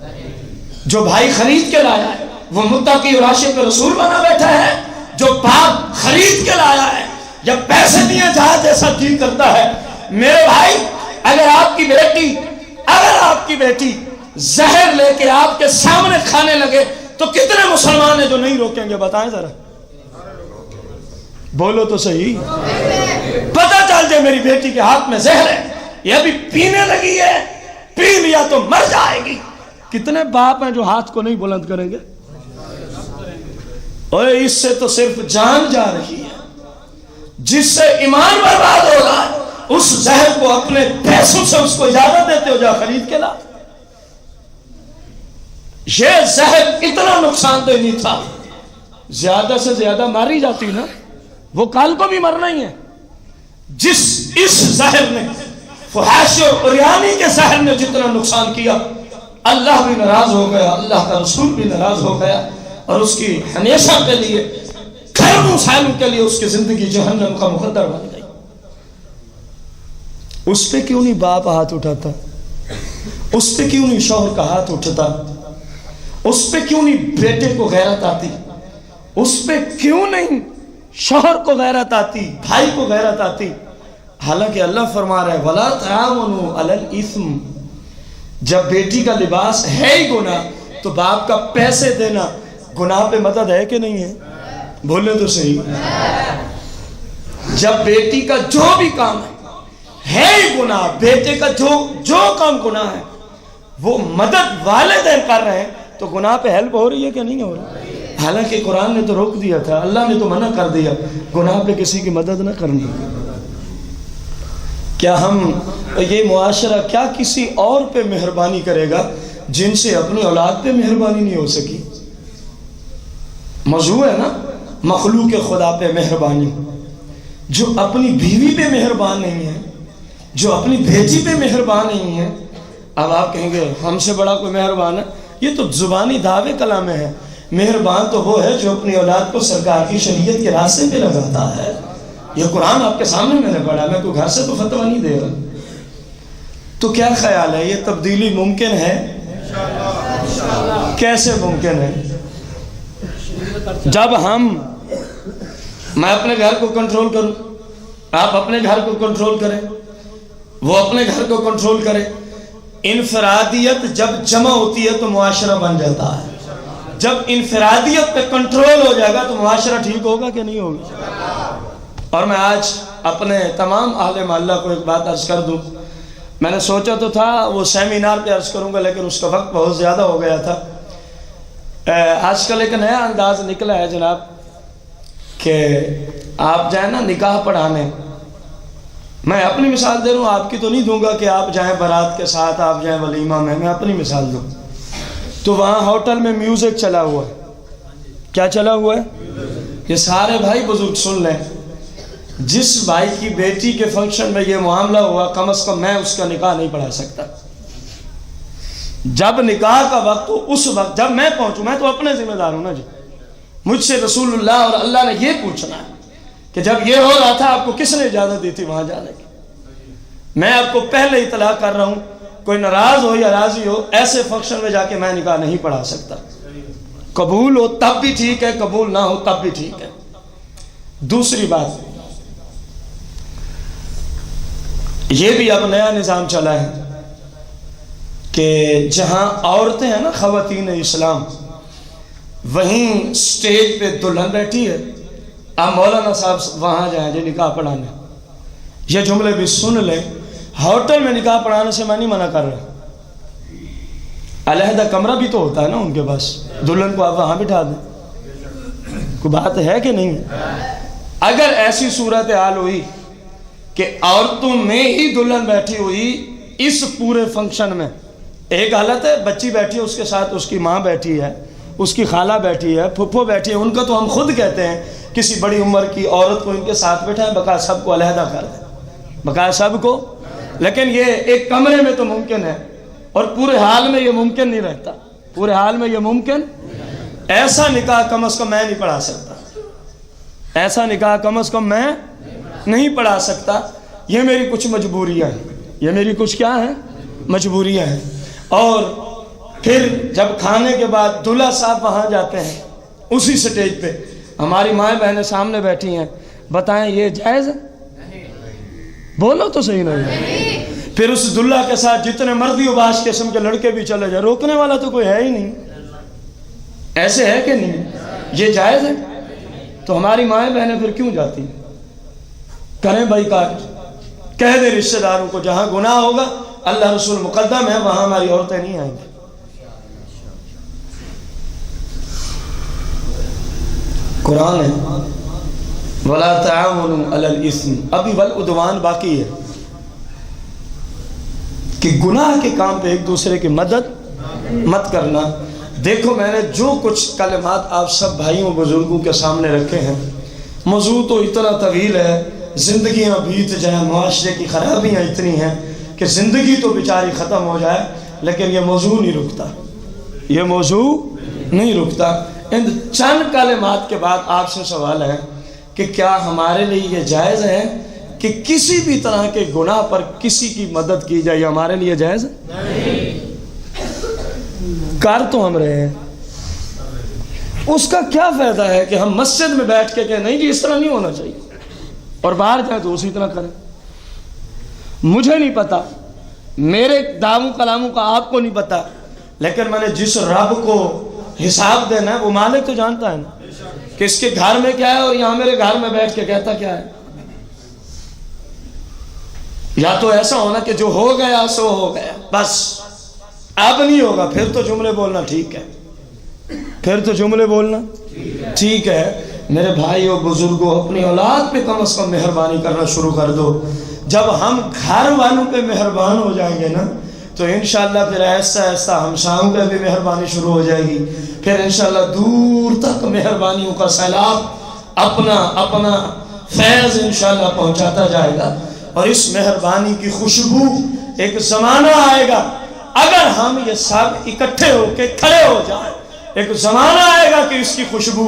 S1: جو بھائی خرید کے لایا ہے وہ متقی اور عاشق رسول بنا بیٹھا ہے، جو باپ خرید کے لایا ہے یا پیسے دیے جہاں جیسا جی کرتا ہے۔ میرے بھائی، اگر آپ کی بیٹی زہر لے کے آپ کے سامنے کھانے لگے تو کتنے مسلمان ہیں جو نہیں روکیں گے؟ بتائیں ذرا، بولو تو صحیح۔ پتہ چل جائے میری بیٹی کے ہاتھ میں زہر ہے، یہ ابھی پینے لگی ہے، پی لیا تو مر جائے گی، کتنے باپ ہیں جو ہاتھ کو نہیں بلند کریں گے؟ اور اس سے تو صرف جان جا رہی ہے، جس سے ایمان برباد ہو رہا ہے، اس زہر کو اپنے پیسوں سے اس کو اجازت دیتے ہو جا خرید کے لا۔ یہ زہر اتنا نقصان دہ نہیں تھا، زیادہ سے زیادہ ماری جاتی نا، وہ کل کو بھی مرنا ہی ہے۔ اس زہر نے، فحاشی اور عریانی کے زہر نے جتنا نقصان کیا، اللہ بھی ناراض ہو گیا، اللہ کا رسول بھی ناراض ہو گیا، اور اس کی ہمیشہ کے لیے، کروڑوں سالوں کے لیے اس کی زندگی جہنم کا مقدر بن گئی۔ اس پہ کیوں نہیں باپ ہاتھ اٹھاتا؟ اس پہ کیوں نہیں شوہر کا ہاتھ اٹھتا؟ اس پہ کیوں نہیں بیٹے کو غیرت آتی؟ اس پہ کیوں نہیں شوہر کو غیرت آتی، بھائی کو غیرت آتی؟ حالانکہ اللہ فرما رہا ہے وَلَا تَعَاوَنُوا عَلَى الْإِثْمِ، جب بیٹی کا لباس ہے ہی گناہ تو باپ کا پیسے دینا گناہ پہ مدد ہے کہ نہیں ہے؟ بولے تو صحیح۔ جب بیٹی کا جو بھی کام ہے ہی گناہ، بیٹے کا جو کام گناہ ہے وہ مدد والدین کر رہے ہیں تو گناہ پہ ہیلپ ہو رہی ہے کہ نہیں ہو رہی؟ حالانکہ قرآن نے تو روک دیا تھا، اللہ نے تو منع کر دیا گناہ پہ کسی کی مدد نہ کرنی۔ کیا ہم یہ معاشرہ کیا کسی اور پہ مہربانی کرے گا جن سے اپنی اولاد پہ مہربانی نہیں ہو سکی؟ موضوع ہے نا مخلوق خدا پہ مہربانی، جو اپنی بیوی پہ مہربان نہیں ہے، جو اپنی بیٹی پہ مہربان نہیں ہے۔ اب آپ کہیں گے ہم سے بڑا کوئی مہربان ہے؟ یہ تو زبانی دعوے کلام ہے، مہربان تو وہ ہے جو اپنی اولاد کو سرکار کی شریعت کے راستے پہ لگاتا ہے۔ یہ قرآن آپ کے سامنے میں نے پڑھا، میں کوئی گھر سے تو فتویٰ نہیں دے رہا۔ تو کیا خیال ہے یہ تبدیلی ممکن ہے؟ کیسے ممکن ہے؟ جب میں اپنے گھر کو کنٹرول کروں، آپ اپنے گھر کو کنٹرول کریں، وہ اپنے گھر کو کنٹرول کرے۔ انفرادیت جب جمع ہوتی ہے تو معاشرہ بن جاتا ہے، جب انفرادیت پہ کنٹرول ہو جائے گا تو معاشرہ ٹھیک ہوگا کہ نہیں ہوگا؟ اور میں آج اپنے تمام اہل محلہ کو ایک بات عرض کر دوں، میں نے سوچا تو تھا وہ سیمینار پہ عرض کروں گا لیکن اس کا وقت بہت زیادہ ہو گیا تھا۔ آج کل ایک نیا انداز نکلا ہے جناب کہ آپ جائیں نا نکاح پڑھانے، میں اپنی مثال دے رہا ہوں، آپ کی تو نہیں دوں گا کہ آپ جائیں بارات کے ساتھ، آپ جائیں ولیمہ میں اپنی مثال دوں تو وہاں ہوٹل میں میوزک چلا ہوا ہے۔ کیا چلا ہوا ہے؟ یہ سارے بھائی بزرگ سن لیں، جس بھائی کی بیٹی کے فنکشن میں یہ معاملہ ہوا کم از کم میں اس کا نکاح نہیں پڑھا سکتا۔ جب نکاح کا وقت ہو اس وقت جب میں پہنچوں، میں تو اپنے ذمہ دار ہوں نا جی، مجھ سے رسول اللہ اور اللہ نے یہ پوچھنا ہے کہ جب یہ ہو رہا تھا آپ کو کس نے اجازت دی تھی وہاں جانے کی؟ میں آپ کو پہلے اطلاع کر رہا ہوں، کوئی ناراض ہو یا راضی ہو، ایسے فنکشن میں جا کے میں نکاح نہیں پڑھا سکتا۔ قبول ہو تب بھی ٹھیک ہے، قبول نہ ہو تب بھی ٹھیک ہے۔ دوسری بات یہ بھی اب نیا نظام چلا ہے کہ جہاں عورتیں ہیں نا خواتین اسلام، وہیں سٹیج پہ دلہن بیٹھی ہے، آپ مولانا صاحب وہاں جائیں جی نکاح پڑھانے۔ یہ جملے بھی سن لیں، ہوٹل میں نکاح پڑھانے سے میں نہیں منع کر رہا، علیحدہ کمرہ بھی تو ہوتا ہے نا ان کے پاس، دلہن کو آپ وہاں بٹھا دیں، کوئی بات ہے کہ نہیں؟ اگر ایسی صورتحال ہوئی کہ عورتوں میں ہی دلہن بیٹھی ہوئی اس پورے فنکشن میں، ایک حالت ہے بچی بیٹھی ہے اس کے ساتھ اس کی ماں بیٹھی ہے، اس کی خالہ بیٹھی ہے، پھپھو بیٹھی ہے، ان کا تو ہم خود کہتے ہیں کسی بڑی عمر کی عورت کو ان کے ساتھ بیٹھا ہے، بقا سب کو علیحدہ کر دیں، بقا سب کو۔ لیکن یہ ایک کمرے میں تو ممکن ہے، اور پورے حال میں یہ ممکن نہیں رہتا، پورے حال میں یہ ممکن، ایسا نکاح کم از کم میں نہیں پڑھا سکتا۔ ایسا نکاح کم از کم میں نہیں پڑھا سکتا، یہ میری کچھ مجبوریاں ہیں، یہ میری کچھ کیا ہیں؟ مجبوریاں ہیں۔ اور پھر جب کھانے کے بعد دلہا صاحب وہاں جاتے ہیں اسی سٹیج پہ، ہماری مائیں بہنیں سامنے بیٹھی ہیں، بتائیں یہ جائز ہے؟ بولو تو صحیح نہیں۔ پھر اس دلہا کے ساتھ جتنے مردی و باش قسم کے لڑکے بھی چلے جائے، روکنے والا تو کوئی ہے ہی نہیں، ایسے ہے کہ نہیں؟ یہ جائز ہے؟ تو ہماری مائیں بہنیں پھر کیوں جاتی ہیں؟ کریں بھائی کاٹ، کہہ دے رشتہ داروں کو جہاں گناہ ہوگا اللہ رسول مقدم ہے، وہاں ہماری عورتیں نہیں آئیں گی۔ قرآن ہے وَلَا تَعَاوَنُوا عَلَى الْإِثْمِ، ابھی والعدوان باقی ہے کہ گناہ کے کام پہ ایک دوسرے کی مدد مت کرنا۔ دیکھو میں نے جو کچھ کلمات آپ سب بھائیوں بزرگوں کے سامنے رکھے ہیں، موضوع تو اتنا طویل ہے، زندگیاں بیت جائیں، معاشرے کی خرابیاں اتنی ہیں کہ زندگی تو بیچاری ختم ہو جائے، لیکن یہ موضوع نہیں رکتا، یہ موضوع نہیں رکتا۔ ان چند کلمات کے بعد آپ سے سوال ہے کہ کیا ہمارے لیے یہ جائز ہے کہ کسی بھی طرح کے گناہ پر کسی کی مدد کی جائے؟ یہ ہمارے لیے جائز ہے؟ نہیں۔ کر تو ہم رہے ہیں، اس کا کیا فائدہ ہے کہ ہم مسجد میں بیٹھ کے کہیں نہیں جی اس طرح نہیں ہونا چاہیے، اور باہر جائیں تو اسی طرح کریں؟ مجھے نہیں پتا، میرے دعووں کلاموں کا آپ کو نہیں پتا، لیکن میں نے جس رب کو حساب دینا ہے وہ مالک تو جانتا ہے نا کہ اس کے گھر میں کیا ہے، اور یہاں میرے گھر میں بیٹھ کے کہتا کیا ہے۔ یا تو ایسا ہونا کہ جو ہو گیا سو ہو گیا، بس اب نہیں ہوگا، پھر تو جملے بولنا ٹھیک ہے، پھر تو جملے بولنا ٹھیک ہے۔ میرے بھائیوں بزرگوں، اپنی اولاد پہ کم از کم مہربانی کرنا شروع کر دو۔ جب ہم گھر والوں پہ مہربان ہو جائیں گے نا تو انشاءاللہ پھر ایسا ایسا ہمسایوں پہ بھی مہربانی شروع ہو جائے گی، پھر انشاءاللہ دور تک مہربانیوں کا سیلاب اپنا اپنا فیض انشاءاللہ پہنچاتا جائے گا۔ اور اس مہربانی کی خوشبو ایک زمانہ آئے گا، اگر ہم یہ سب اکٹھے ہو کے کھڑے ہو جائیں، ایک زمانہ آئے گا کہ اس کی خوشبو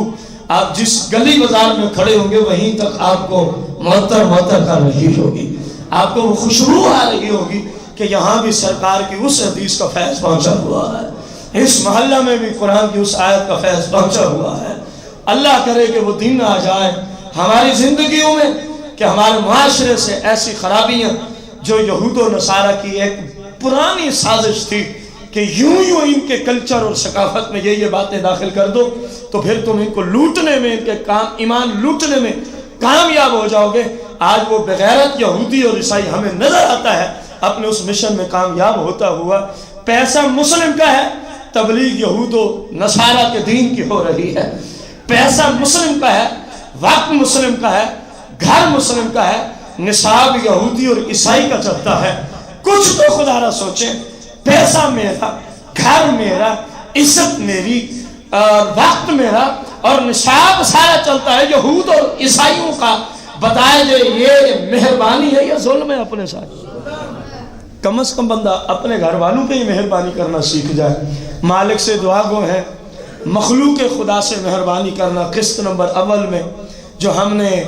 S1: آپ جس گلی بازار میں کھڑے ہوں گے وہیں تک آپ کو معطر معطر کر رہی ہوگی، آپ کو وہ خوشبو آ رہی ہوگی کہ یہاں بھی سرکار کی اس حدیث کا فیض پہنچا ہوا ہے، اس محلہ میں بھی قرآن کی اس آیت کا فیض پہنچا ہوا ہے۔ اللہ کرے کہ وہ دن آ جائے ہماری زندگیوں میں کہ ہمارے معاشرے سے ایسی خرابیاں جو یہود و نصارہ کی ایک پرانی سازش تھی کہ یوں ان کے کلچر اور ثقافت میں یہ باتیں داخل کر دو تو پھر تم ان کو لوٹنے میں، ان کے ایمان لوٹنے میں کامیاب ہو جاؤ گے۔ آج وہ بغیرت یہودی اور عیسائی ہمیں نظر آتا ہے اپنے اس مشن میں کامیاب ہوتا ہوا۔ پیسہ مسلم کا ہے، تبلیغ یہود و نصارہ کے دین کی ہو رہی ہے۔ پیسہ مسلم کا ہے، وقت مسلم کا ہے، گھر مسلم کا ہے، نصاب یہودی اور عیسائی کا چلتا ہے۔ کچھ تو خدا را سوچیں، پیسہ میرا، گھر میرا، عزت میری، وقت میرا، اور نصاب سارا چلتا ہے یہود اور عیسائیوں کا۔ بتائے جو یہ مہربانی ہے یا ظلم ہے اپنے ساتھ؟ کم از کم بندہ اپنے گھر والوں پہ ہی مہربانی کرنا سیکھ جائے۔ مالک سے دعا گو ہے مخلوق خدا سے مہربانی کرنا۔ قسط نمبر اول میں جو ہم نے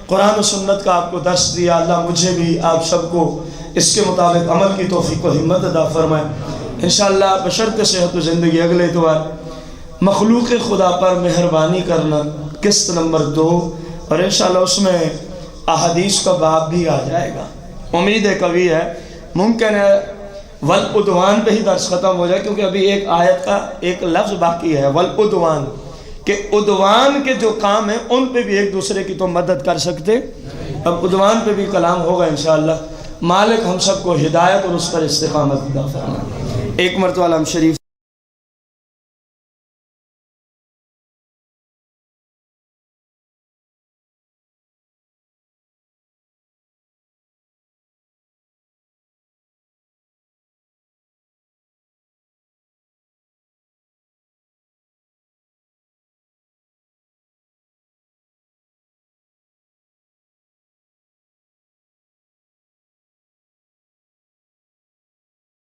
S1: قرآن و سنت کا آپ کو درس دیا، اللہ مجھے بھی آپ سب کو اس کے مطابق عمل کی توفیق و ہمت عطا فرمائے۔ انشاءاللہ بشرط صحت و زندگی اگلے اتوار مخلوق خدا پر مہربانی کرنا، قسط نمبر 2، اور انشاءاللہ اس میں احادیث کا باب بھی آ جائے گا۔ امید قوی ہے، ممکن ہے والعدوان پہ ہی درس ختم ہو جائے، کیونکہ ابھی ایک آیت کا ایک لفظ باقی ہے، والعدوان، کہ عدوان کے جو کام ہیں ان پہ بھی ایک دوسرے کی تو مدد کر سکتے۔ اب عدوان پہ بھی کلام ہوگا انشاءاللہ۔ مالک ہم سب کو ہدایت اور اس پر استقامت عطا فرمائے۔ ایک مرتبہ علم شریف